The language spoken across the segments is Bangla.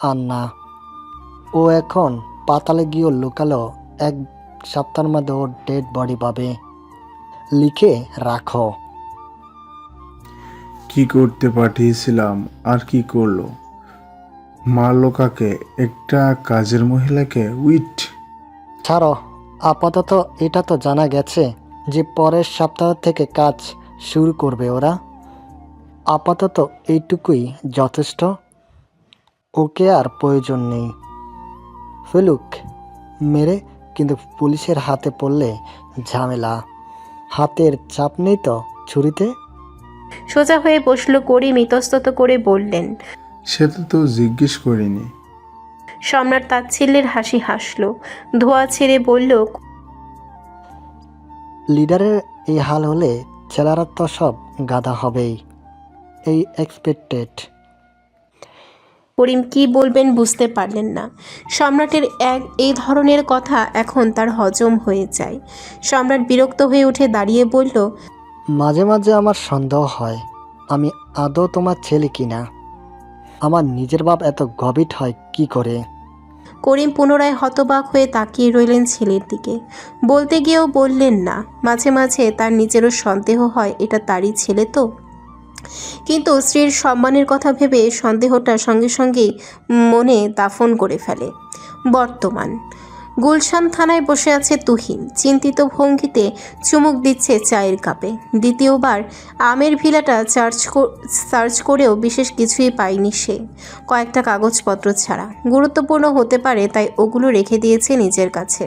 আর না, ও এখন পাতালে গিয়েও লুকালো, 1 সপ্তাহের মধ্যে ওর ডেড বডি পাবে। লিখে রাখো। কি করতে পাঠিয়েছিলাম আর কি করলো? মারলো কাকে? একটা কাজের মহিলাকে? উইট! ছাড়ো, আপাতত এটা তো জানা গেছে যে পরের সপ্তাহ থেকে কাজ শুরু করবে ওরা। আপাতত এইটুকুই যথেষ্ট। ওকে আর প্রয়োজন নেই। ফেলুক মেরে, কিন্তু পুলিশের হাতে পড়লে ঝামেলা। হাতের চাপ নেই তো ছুরিতে? সোজা হয়ে বসলো করিম ইতস্তত করে বললেন। সেটা তো জিজ্ঞেস করিনি। সম্রাট তাচ্ছিল্যের হাসি হাসল, ধোয়া ছেড়ে বলল, লিডারের এই হাল হলে ছেলেরা তো সব গাধা হবেই। এই এক্সপেক্টেড। করিম কি বলবেন বুঝতে পারলেন না। সম্রাটের এই ধরনের কথা এখন তার হজম হয়ে যায়। সম্রাট বিরক্ত হয়ে উঠে দাঁড়িয়ে বলল, মাঝে মাঝে আমার সন্দেহ হয় আমি আদৌ তোমার ছেলে কিনা। আমার নিজের বাপ এত গভীর হয় কি করে? করিম পুনরায় হতবাক হয়ে তাকিয়ে রইলেন ছেলের দিকে। বলতে গিয়েও বললেন না। মাঝে মাঝে তার নিজেরও সন্দেহ হয় এটা তারই ছেলে তো। কিন্তু স্ত্রীর সম্মানের কথা ভেবে সন্দেহটা সঙ্গে সঙ্গেই মনে দাফন করে ফেলে। বর্তমান গুলশান থানায় বসে আছে তুহিন, চিন্তিত ভঙ্গিতে চুমুক দিচ্ছে চায়ের কাপে। দ্বিতীয়বার আমের ভিলাটা সার্চ করেও বিশেষ কিছুই পায়নি সে, কয়েকটা কাগজপত্র ছাড়া। গুরুত্বপূর্ণ হতে পারে তাই ওগুলো রেখে দিয়েছে নিজের কাছে।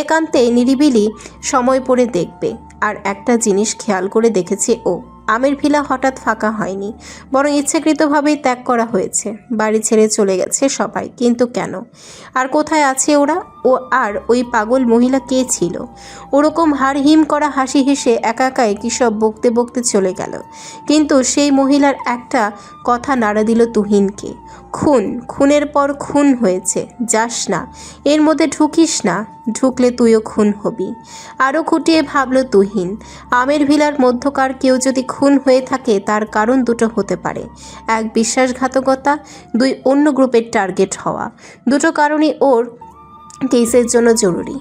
একান্তে নিরিবিলি সময় পড়ে দেখবে। আর একটা জিনিস খেয়াল করে দেখেছে ও, আমের ভিলা হঠাৎ ফাঁকা হয়নি, বরং ইচ্ছাকৃতভাবেই ত্যাগ করা হয়েছে। বাড়ি ছেড়ে চলে গেছে সবাই, কিন্তু কেন? আর কোথায় আছে ওরা? ও আর ওই পাগল মহিলা কে ছিল? ওরকম হাড়হিম করা হাসি হেসে একা একাই কী সব বকতে বকতে চলে গেল। কিন্তু সেই মহিলার একটা কথা নাড়া দিল তুহিনকে। খুনের পর খুন হয়েছে, যাস না, এর মধ্যে ঢুকিস না, ঢুকলে তুইও খুন হবি। আরও খুঁটিয়ে ভাবল তুহিন, আমের ভিলার মধ্যকার কেউ যদি খুন হয়ে থাকে তার কারণ দুটো হতে পারে। এক, বিশ্বাসঘাতকতা, দুই, অন্য গ্রুপের টার্গেট হওয়া। দুটো কারণই ওর কেসের জন্য জরুরি।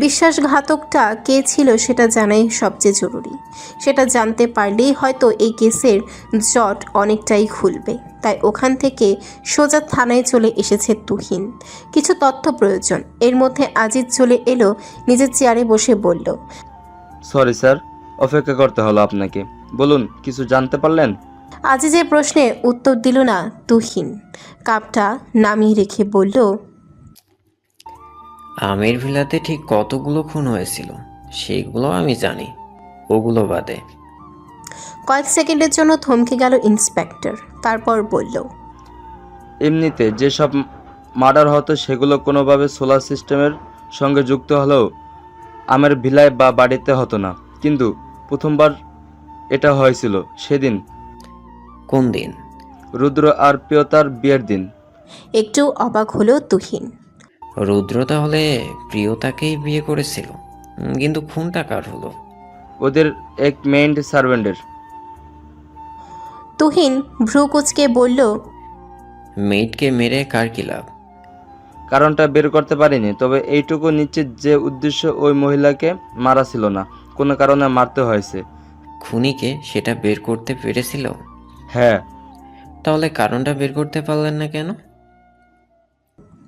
বিশ্বাসঘাতকটা কে ছিল সেটা জানাই সবচেয়ে জরুরি। সেটা জানতে পারলেই হয়তো এই কেসের জট অনেকটাই খুলবে। তাই ওখান থেকে সোজা থানায় চলে এসেছে তুহিন। কিছু তথ্য প্রয়োজন। এর মধ্যে আজিজ চলে এলো, নিজের চেয়ারে বসে বলল, সরি স্যার, অপেক্ষা করতে হলো আপনাকে। বলুন, কিছু জানতে পারলেন? আজিজের প্রশ্নে উত্তর দিল না তুহিন। কাপটা নামিয়ে রেখে বলল, আমের ভিলাতে ঠিক কতগুলো খুন হয়েছিল সেগুলো আমি জানি, ওগুলো বাদে। কয়েক সেকেন্ডের জন্য থমকে গেল ইন্সপেক্টর, তারপর বলল, এমনিতে যেসব মার্ডার হতো সেগুলো কোনোভাবে সোলার সিস্টেমের সঙ্গে যুক্ত হলেও আমের ভিলায় বা বাড়িতে হতো না। কিন্তু প্রথমবার এটা হয়েছিল সেদিন, কোন দিন? রুদ্র আর প্রিয়তার বিয়ের দিন। একটু অবাক হলো তুহিন। রুদ্র তাহলে প্রিয়তাকেই বিয়ে করেছিল, কিন্তু খুনটা কার হলো? ওদের এক মেইন সার্ভেন্টের। তুহিন ভ্রু কুঁচকে বলল, মেয়েটকে মেরে কার কি লাভ? কারণটা বের করতে পারিনি, তবে এইটুকু নিশ্চিত যে উদ্দেশ্য ওই মহিলাকে মারা ছিল না, কোনো কারণে মারতে হয়েছে। খুনিকে সেটা বের করতে পেরেছিল? হ্যাঁ। তাহলে কারণটা বের করতে পারলেন না কেন?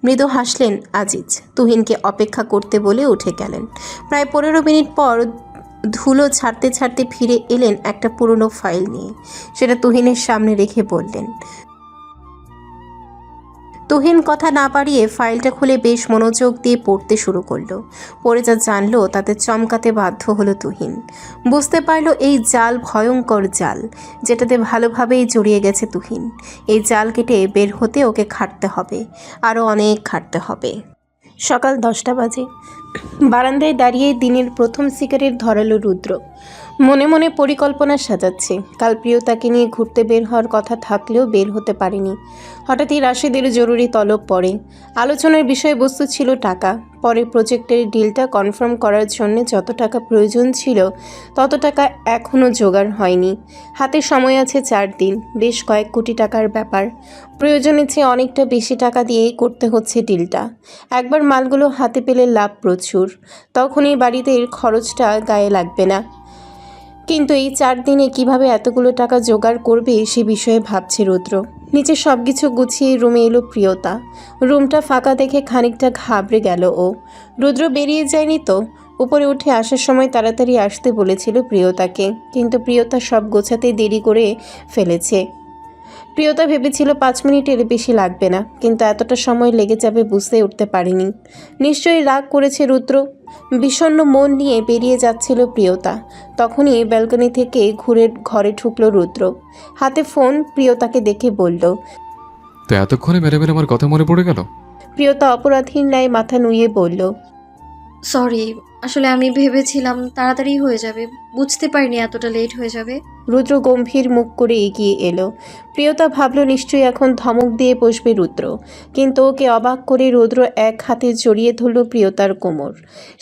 মৃদু হাসলেন আজিজ। তুহিনকে অপেক্ষা করতে বলে উঠে গেলেন। প্রায় 15 মিনিট পর ধুলো ছাড়তে ছাড়তে ফিরে এলেন একটা পুরনো ফাইল নিয়ে। সেটা তুহিনের সামনে রেখে বললেন। তুহিন কথা না বাড়িয়ে ফাইলটা খুলে বেশ মনোযোগ দিয়ে পড়তে শুরু করলো। পড়ে যা জানলো তাতে চমকাতে বাধ্য হলো তুহিন। বুঝতে পারলো এই জাল ভয়ঙ্কর জাল, যেটাতে ভালোভাবেই জড়িয়ে গেছে তুহিন। এই জাল কেটে বের হতে ওকে খাটতে হবে, আরও অনেক খাটতে হবে। সকাল 10টা বাজে। বারান্দায় দাঁড়িয়ে দিনের প্রথম সিগারেট ধরালো রুদ্র। মনে মনে পরিকল্পনা সাজাচ্ছে। কাল প্রিয়তাকে নিয়ে ঘুরতে বের হওয়ার কথা থাকলেও বের হতে পারেনি। হঠাৎই রাশেদের জরুরি তলব পড়ে। আলোচনার বিষয়বস্তু ছিল টাকা। পরে প্রজেক্টের ডিলটা কনফার্ম করার জন্য যত টাকা প্রয়োজন ছিল তত টাকা এখনও জোগাড় হয়নি। হাতে সময় আছে 4 দিন, বেশ কয়েক কোটি টাকার ব্যাপার। প্রয়োজনের চেয়ে অনেকটা বেশি টাকা দিয়েই করতে হচ্ছে ডিলটা। একবার মালগুলো হাতে পেলে লাভ প্রচুর, তখন এই বাড়িতে এর খরচটা গায়ে লাগবে না। কিন্তু এই 4 দিনে কিভাবে এতগুলো টাকা জোগাড় করবে সে বিষয়ে ভাবছে রুদ্র। নিচে সব কিছু গুছিয়ে রুমে এলো প্রিয়তা। রুমটা ফাঁকা দেখে খানিকটা ঘাবড়ে গেল ও। রুদ্র বেরিয়ে যায়নি তো? উপরে উঠে আসার সময় তাড়াতাড়ি আসতে বলেছিল প্রিয়তাকে, কিন্তু প্রিয়তা সব গোছাতে দেরি করে ফেলেছে। প্রিয়তা ভেবেছিল 5 মিনিটের বেশি লাগবে না, কিন্তু এতটা সময় লেগে যাবে বুঝতে উঠতে পারেনি। নিশ্চয়ই রাগ করেছে রুদ্র। বিষণ্ণ মন নিয়ে বেরিয়ে যাচ্ছিল প্রিয়তা। তখনই ব্যালকনি থেকে ঘুরে ঘরে ঢুকলো রুদ্র। হাতে ফোন। প্রিয়তাকে দেখে বলল। তো এতক্ষণে মেরে মেরে আমার কথা মনে পড়ে গেল। প্রিয়তা অপরাধীর ন্যায় মাথা নুইয়ে বলল, সরি, আসলে আমি ভেবেছিলাম তাড়াতাড়ি হয়ে যাবে, বুঝতে পারিনি এতটা লেট হয়ে যাবে। রুদ্র গম্ভীর মুখ করে এগিয়ে এলো। প্রিয়তা ভাবল নিশ্চয়ই এখন ধমক দিয়ে বসবে রুদ্র, কিন্তু ওকে অবাক করে রুদ্র এক হাতে জড়িয়ে ধরল প্রিয়তার কোমর।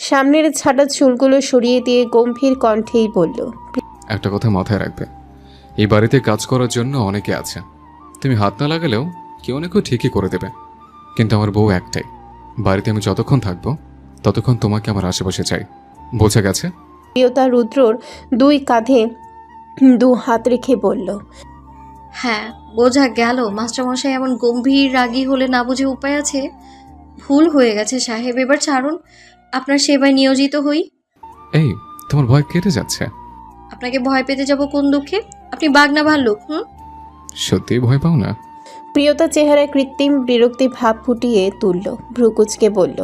সামনের ছাটা চুলগুলো সরিয়ে দিয়ে গম্ভীর কণ্ঠেই বলল, একটা কথা মাথায় রাখবে, এই বাড়িতে কাজ করার জন্য অনেকে আছে। তুমি হাত না লাগালেও কেউ না কেউ ঠিকই করে দেবে। কিন্তু আমার বউ একটাই। বাড়িতে আমি যতক্ষণ থাকবো ততক্ষণ তোমাকে আমার আশেপাশে চাই। বোঝা গেছে? প্রিয়তা রুদ্রর 2 কাঁধে 2 হাত রেখে বলল, হ্যাঁ, বোঝা গেল। মাস্টারমশাই এমন গম্ভীর রাগী হলে না বুঝে উপায় আছে? ভুল হয়ে গেছে সাহেব, এবার ছাড়ুন, আপনার সেবায় নিয়োজিত হই। এই, তোমার ভয় কেটে যাচ্ছে? আপনাকে ভয় পেতে যাব কোন দুঃখে? আপনি বাঘ না ভাল্লুক? সত্যিই ভয় পাও না? প্রিয়তা চেহারায় কৃত্রিম বিরক্তি ভাব ফুটিয়ে তুলল। ভ্রুকুচকে বলল,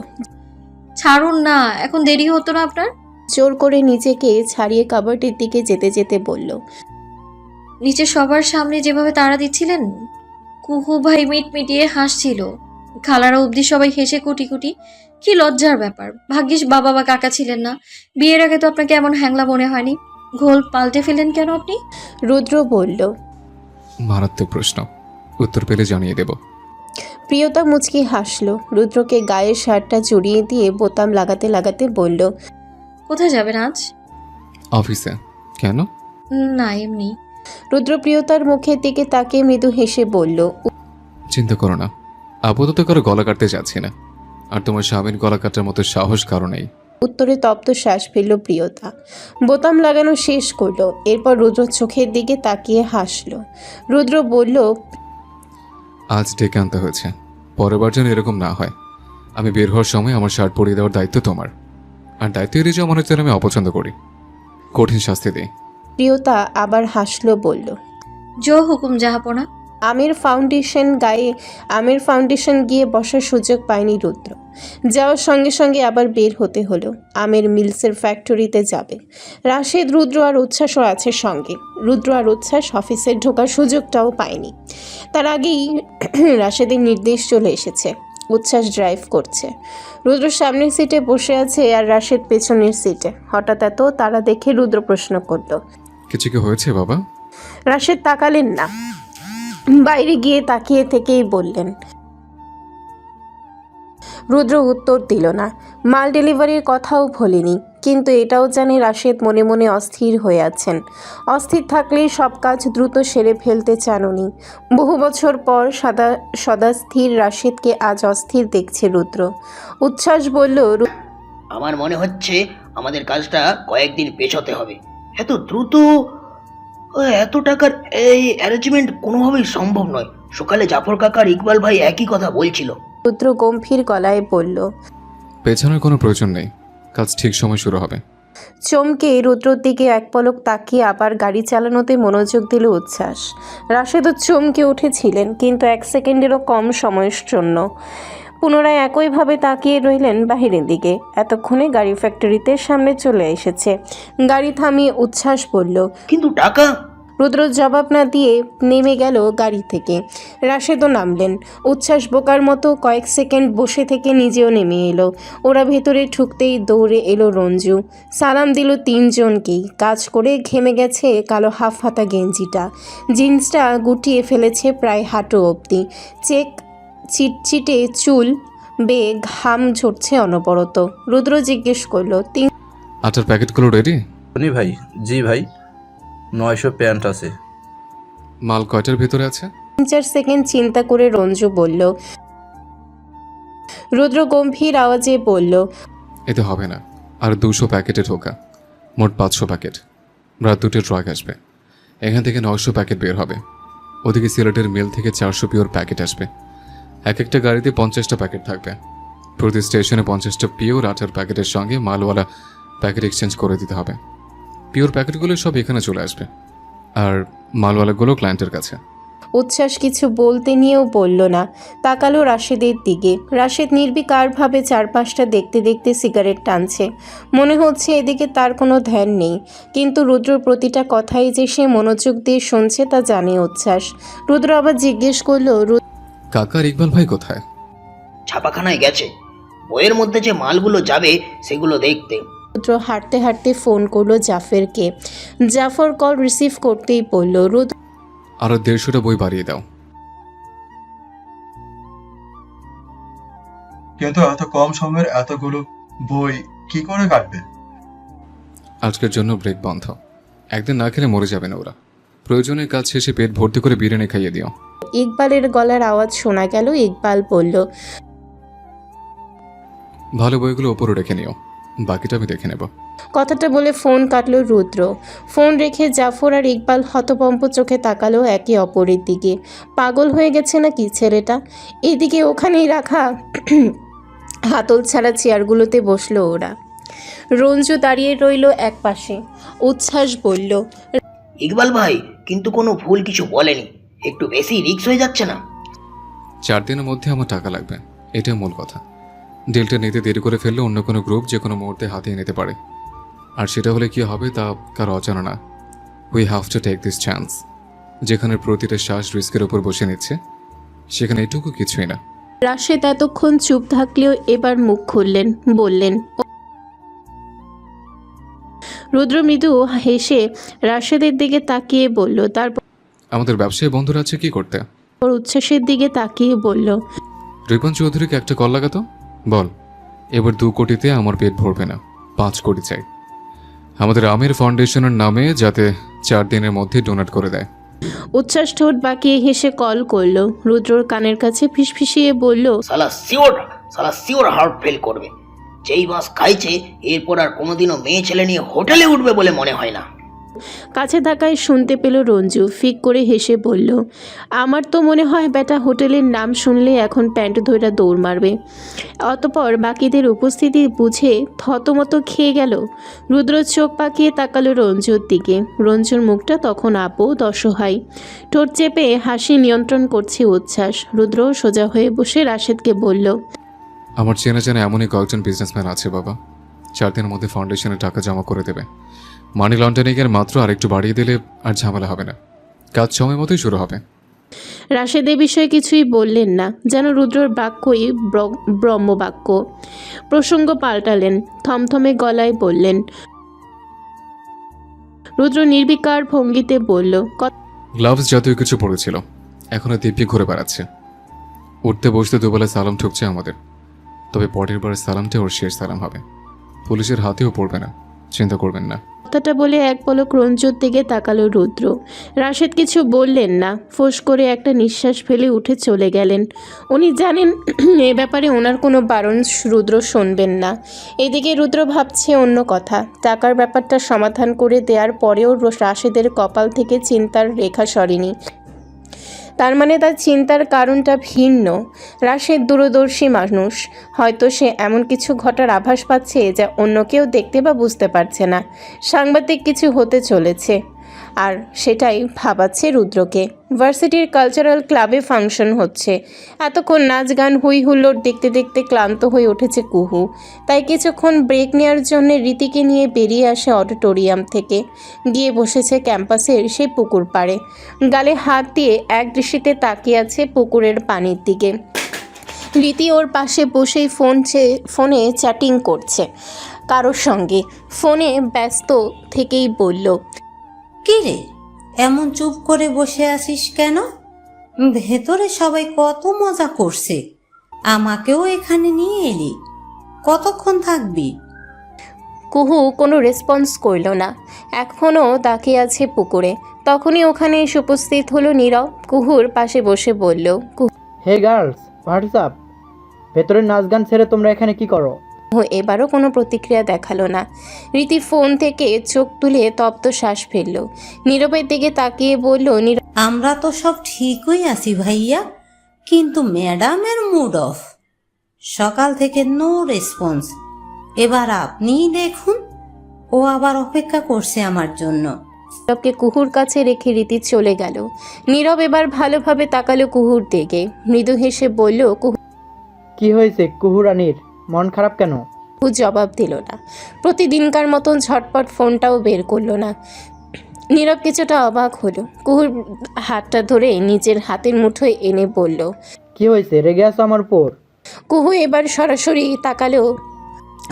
ছাড়ুন না, এখন দেরি হতো না আপনার? জোর করে নিজেকে ছাড়িয়ে কাবার্ডের দিকে যেতে যেতে বলল, নিচে সবার সামনে যেভাবে তাড়া দিচ্ছিলেন, কুহু ভাই মিটমিটিয়ে হাসছিল, খালারা অবধি সবাই হেসে কুটি কুটি। কি লজ্জার ব্যাপার। ভাগ্যিস বাবা বা কাকা ছিলেন না। বিয়ের আগে তো আপনাকে এমন হ্যাংলা মনে হয়নি। ঘোল পাল্টে ফেলেন কেন আপনি? রুদ্র বলল। মারাত্মক প্রশ্ন, উত্তর পেলে জানিয়ে দেব। প্রিয়তা মুচকি হাসল। রুদ্রকে গায়ের শার্টটা জড়িয়ে দিয়ে বোতাম লাগাতে লাগাতে বলল, কোথায় যাবেন আজ? অফিসে। কেন? না, এমনি। রুদ্র প্রিয়তার মুখের দিকে তাকিয়ে মৃদু হেসে বলল, চিন্তা করো না, আপাতত কারো গলা কাটতে যাচ্ছি না। আর তোমার স্বামীর গলা কাটার মতো সাহস কারো নেই। উত্তরে তপ্ত শ্বাস ফেলল প্রিয়তা। বোতাম লাগানো শেষ করলো। এরপর রুদ্র চোখের দিকে তাকিয়ে হাসল। রুদ্র বলল, আজ ডেকে আনতে হয়েছে, পরের বার যেন এরকম না হয়। আমি বের হওয়ার সময় আমার শার্ট পরিয়ে দেওয়ার দায়িত্ব তোমার। আর দায়িত্ব এড়িয়ে যাওয়া মানুষদের আমি অপছন্দ করি। কঠিন শাস্তি দিই। প্রিয়তা আবার হাসল, বলল, জো হুকুম জাহাপনা। আমের ফাউন্ডেশন গিয়ে বসার সুযোগ পায়নি রুদ্র। যাওয়ার সঙ্গে সঙ্গে আবার বের হতে হলো। আমের মিলসের ফ্যাক্টরিতে যাবে। রাশেদ, রুদ্র আর উচ্ছ্বাসও আছে সঙ্গে। রুদ্র আর উচ্ছ্বাস অফিসে ঢোকার সুযোগটাও পায়নি। তার আগেই রাশেদের নির্দেশ চলে এসেছে। উচ্ছ্বাস ড্রাইভ করছে। রুদ্র সামনের সিটে বসে আছে আর রাশেদ পেছনের সিটে। হঠাৎ এত তারা দেখে রুদ্র প্রশ্ন করল, কিছু কি হয়েছে বাবা? রাশেদ তাকালেন না, বাইরে গিয়ে তাকিয়ে থেকেই বললেন। রুদ্র উত্তর দিল না। মাল ডেলিভারির কথাও ভোলেনি, কিন্তু এটাও জানে রাশেদ মনে মনে অস্থির হয়ে আছেন। অস্থির থাকলেই সব কাজ দ্রুত সেরে ফেলতে চান উনি। বহু বছর পর সদা স্থির রাশেদকে আজ অস্থির দেখছে রুদ্র। উচ্ছ্বাস বলল, আমার মনে হচ্ছে আমাদের কাজটা কয়েকদিন পেছাতে হবে। এত দ্রুত এত টাকার এই অ্যারেঞ্জমেন্ট কোনোভাবেই সম্ভব নয়। সকালে জাফর কাকা আর ইকবাল ভাই একই কথা বলছিল। রুদ্র গম্ভীর গলায় বলল। পেছানোর কোনো প্রয়োজন নেই, কাজ ঠিক সময় শুরু হবে। চমকে রুদ্রর দিকে এক পলক তাকিয়ে আবার গাড়ি চালানোতে মনোযোগ দিল উচ্ছ্বাস। রাশেদও চমকে উঠেছিলেন, কিন্তু 1 সেকেন্ডেরও কম সময়ের জন্য। পুনরায় একইভাবে তাকিয়ে রইলেন বাহিরের দিকে। এতক্ষণে গাড়ি ফ্যাক্টরিতে সামনে চলে এসেছে। গাড়ি থামিয়ে উচ্ছ্বাস বলল, কিন্তু টাকা? রুদ্র জবাব না দিয়ে নেমে গেল গাড়ি থেকে। রাশেদও নামলেন। উচ্ছ্বাস বোকার মতো কয়েক সেকেন্ড বসে থেকে নিজেও নেমে এলো। ওরা ভেতরে ঢুকতেই দৌড়ে এলো রঞ্জু। সালাম দিল তিনজনকেই। কাজ করে ঘেমে গেছে কালো হাফ হাতা গেঞ্জিটা, জিন্সটা গুটিয়ে ফেলেছে প্রায় হাঁটু অবধি। চেক চিটচিটে চুল বেয়ে ঘাম ঝরছে অনবরত। রুদ্র জিজ্ঞেস করলো, আটার প্যাকেটগুলো রেডি? টনি ভাই, জি ভাই, 900 প্যান্ট আছে। মাল কয়টার ভেতরে আছে? 3-4 সেকেন্ড চিন্তা করে রঞ্জু বলল। রুদ্র গম্ভীর আওয়াজে বলল, এতে হবে না, আর 200 প্যাকেটে ঢোকা, মোট 500 প্যাকেট। রাত 2টে ট্রাক আসবে, এখান থেকে 900 প্যাকেট বের হবে। ওদিকে সিলেটের মিল থেকে 400 পিওর প্যাকেট আসবে। এক একটা গাড়িতে 50টা প্যাকেট থাকবে। প্রতি স্টেশনে 50টা পিওর আটার প্যাকেটের সঙ্গে মালওয়ালা প্যাকেট এক্সচেঞ্জ করে দিতে হবে। পিওর প্যাকেটগুলো সব এখানে চলে আসবে, আর মালওয়ালাগুলো ক্লায়েন্টের কাছে। উচ্ছ্বাস কিছু বলতে নিয়েও বলল না। তাকালো রাশেদের দিকে। রাশেদ নির্বিকারভাবে চারপাশটা দেখতে দেখতে সিগারেট টানছে। মনে হচ্ছে এদিকে তার কোনো ধ্যান নেই, কিন্তু রুদ্রর প্রতিটা কথাই যে সে মনোযোগ দিয়ে শুনছে তা জানে উচ্ছ্বাস। রুদ্র আবার জিজ্ঞেস করলো, কাকার ইকবাল ভাই কোথায়? ছাপাখানায় গেছে, বইয়ের মধ্যে যে মালগুলো যাবে সেগুলো দেখতে। রুদ্র হাঁটতে হাঁটতে ফোন করলো জাফরকে। জাফর কল রিসিভ করতেই বলল, রুদ্র আরও 150টা বই বাড়িয়ে দাও। কিন্তু এত কম সময়ের এতগুলো বই কি করে কাটবে? আজকের জন্য ব্রেক বন্ধ। একদিন না খেলে মরে যাবে না ওরা। প্রয়োজনের কাজ শেষে পেট ভর্তি করে বিরিয়ানি খাইয়ে দিও। ইকবালের গলার আওয়াজ শোনা গেল। ইকবাল বলল, ভালো বইগুলো ওপরে রেখে নিও, বাকিটা আমি দেখে নেব। কথাটা বলে ফোন কাটলো রুদ্র। ফোন রেখে জাফর আর ইকবাল হতভম্ব চোখে তাকালো একে অপরের দিকে। পাগল হয়ে গেছে নাকি ছেলেটা? এদিকে ওখানেই রাখা হাতল ছাড়া চেয়ারগুলোতে বসলো ওরা। রঞ্জু দাঁড়িয়ে রইল এক পাশে। উচ্ছ্বাস বলল, ইকবাল ভাই কিন্তু কোনো ভুল কিছু বলেনি, একটু বেশি রিস্ক হয়ে যাচ্ছে না? 4 দিনের মধ্যে আমার টাকা লাগবে, এটাই মূল কথা। ডিলটা নিতে দেরি করে ফেললে অন্য কোনো গ্রুপ যে কোনো মুহূর্তে হাতিয়ে নিতে পারে, আর সেটা হলে কি হবে তা কারো অজানা না। We have to take this chance. যেখানে প্রতিটা শ্বাস রিস্কের উপর বসে নিচ্ছে, সেখানে এটুকু কিছুই না। রাশেদ এতক্ষণ চুপ থাকলেও এবার মুখ খুললেন, বললেন। রুদ্র মৃদু হেসে রাশেদের দিকে তাকিয়ে বলল, তারপর আমাদের ব্যবসায়ী বন্ধুরা আছে কি করতে? উচ্ছ্বাসের দিকে তাকিয়ে বলল, রিপন চৌধুরীকে একটা কল লাগাতো, বল এবার 2 কোটিতে আমার পেট ভরবে না, 5 কোটি চাই। আমাদের আমির ফাউন্ডেশনের নামে যাতে 4 দিনের মধ্যে ডোনেট করে দেয়। উচ্ছ্বাস ঠোঁট বাঁকিয়ে হেসে কল করলো। রুদ্রর কানের কাছে ফিসফিসিয়ে বলল, সালা শিওর হার্ট ফেল করবে। যেই বাস খাইছে এরপর আর কোনোদিনও মেয়ে ছেলে নিয়ে হোটেলে উঠবে বলে মনে হয় না। কাছে থাকায় শুনতে পেল রঞ্জু। ফিক করে হেসে বলল, আমার তো মনে হয় বেটা হোটেলের নাম শুনলে এখন প্যান্ট ধরে দৌড় মারবে। অতপর বাকিদের উপস্থিতি বুঝে থতমত খেয়ে গেল। রুদ্র চোখ পাকিয়ে তাকালো রঞ্জুর দিকে। রঞ্জুর মুখটা তখন আপদ অসহায়। ঠোঁট চেপে হাসি নিয়ন্ত্রণ করছে উচ্ছ্বাস। রুদ্র সোজা হয়ে বসে রাশেদকে বলল, আমার চেনা জানা এমনই কয়েকজন বিজনেসম্যান আছে বাবা, 4 দিনের মধ্যে ফাউন্ডেশনে টাকা জমা করে দেবে। মানি লন্ডারিংয়ের মাত্র আরেকটু বাড়িয়ে দিলে আর ঝামেলা হবে না, কাজ সময় মতোই শুরু হবে। রাশেদ এ বিষয়ে কিছুই বললেন না, যেন রুদ্রর বাক্যই ব্রহ্মবাক্য। প্রসঙ্গ পাল্টালেন, থমথমে গলায় বললেন। রুদ্র নির্বিকার ভঙ্গিতে বলল, গ্লাভস জাতীয় কিছু পড়েছিল, এখনো দিব্যি ঘুরে বেড়াচ্ছে। উঠতে বসতে দুবেলা সালাম ঠুকছে আমাদের, তবে পরের বার সালামটা ওর শেষ সালাম হবে। পুলিশের হাতেও পড়বে না, চিন্তা করবেন না। কথাটা বলে এক পলক রঞ্জুর দিকে তাকালো রুদ্র। রাশেদ কিছু বললেন না, ফোঁস করে একটা নিঃশ্বাস ফেলে উঠে চলে গেলেন। উনি জানেন এ ব্যাপারে ওনার কোনো বারণ রুদ্র শুনবেন না। এদিকে রুদ্র ভাবছে অন্য কথা। টাকার ব্যাপারটা সমাধান করে দেওয়ার পরেও রাশেদের কপাল থেকে চিন্তার রেখা সরেনি। তার মানে তার চিন্তার কারণটা ভিন্ন। রাশেদ দূরদর্শী মানুষ, হয়তো সে এমন কিছু ঘটার আভাস পাচ্ছে যা অন্য কেউ দেখতে বা বুঝতে পারছে না। সাংঘাতিক কিছু হতে চলেছে। আর সেটাই ভাবাচ্ছে রুদ্রকে। ভার্সিটির কালচারাল ক্লাবে ফাংশন হচ্ছে, এতক্ষণ নাচ গান হই হুল্লোড় দেখতে দেখতে ক্লান্ত হয়ে উঠেছে কুহু। তাই কিছুক্ষণ ব্রেক নেওয়ার জন্য রীতিকে নিয়ে বেরিয়ে আসে অডিটোরিয়াম থেকে, গিয়ে বসেছে ক্যাম্পাসের সেই পুকুর পাড়ে। গালে হাত দিয়ে এক দৃষ্টিতে তাকিয়ে আছে পুকুরের পানির দিকে। রীতি ওর পাশে বসেই ফোনে চ্যাটিং করছে কারোর সঙ্গে। ফোনে ব্যস্ত থেকেই বলল, কি রে, এমন চুপ করে বসে আছিস কেন? ভেতরে সবাই কত মজা করছে, আমাকেও এখানে নিয়ে এলি, কতক্ষণ থাকবি? কুহু কোনো রেসপন্স করল না, এখনও তাকিয়ে আছে পুকুরে। তখনই ওখানে এসে উপস্থিত হলো নীরব। কুহুর পাশে বসে বলল, হে গার্লস, হোয়াটসঅ্যাপ? ভেতরের নাচ গান ছেড়ে তোমরা এখানে কি করো? কুহু এবারও কোনো প্রতিক্রিয়া দেখালো না। রীতি ফোন থেকে চোখ তুলে তপ্ত শ্বাস ফেলল। নীরবের দিকে তাকিয়ে বলল, আমরা তো সব ঠিকই আছি ভাইয়া, কিন্তু ম্যাডামের মুড অফ, সকাল থেকে নো রেসপন্স। এবার আপনিই দেখুন, ও আবার অপেক্ষা করছে আমার জন্য। নীরবকে কুহুর কাছে রেখে রীতি চলে গেল। নীরব এবার ভালোভাবে তাকালো কুহুর দিকে, মৃদু হেসে বলল, কি হয়েছে কুহুরানির, মন খারাপ কেন? কুহু জবাব দিল না। প্রতিদিনকার মতন ঝটপট ফোনটাও বের করলো না। নীরব কিছুটা অবাক হলো। কুহুর হাতটা ধরে নিজের হাতের মুঠোয় এনে বলল, কি হয়েছে, রেগে আছো আমার উপর? কুহু এবার সরাসরি তাকালো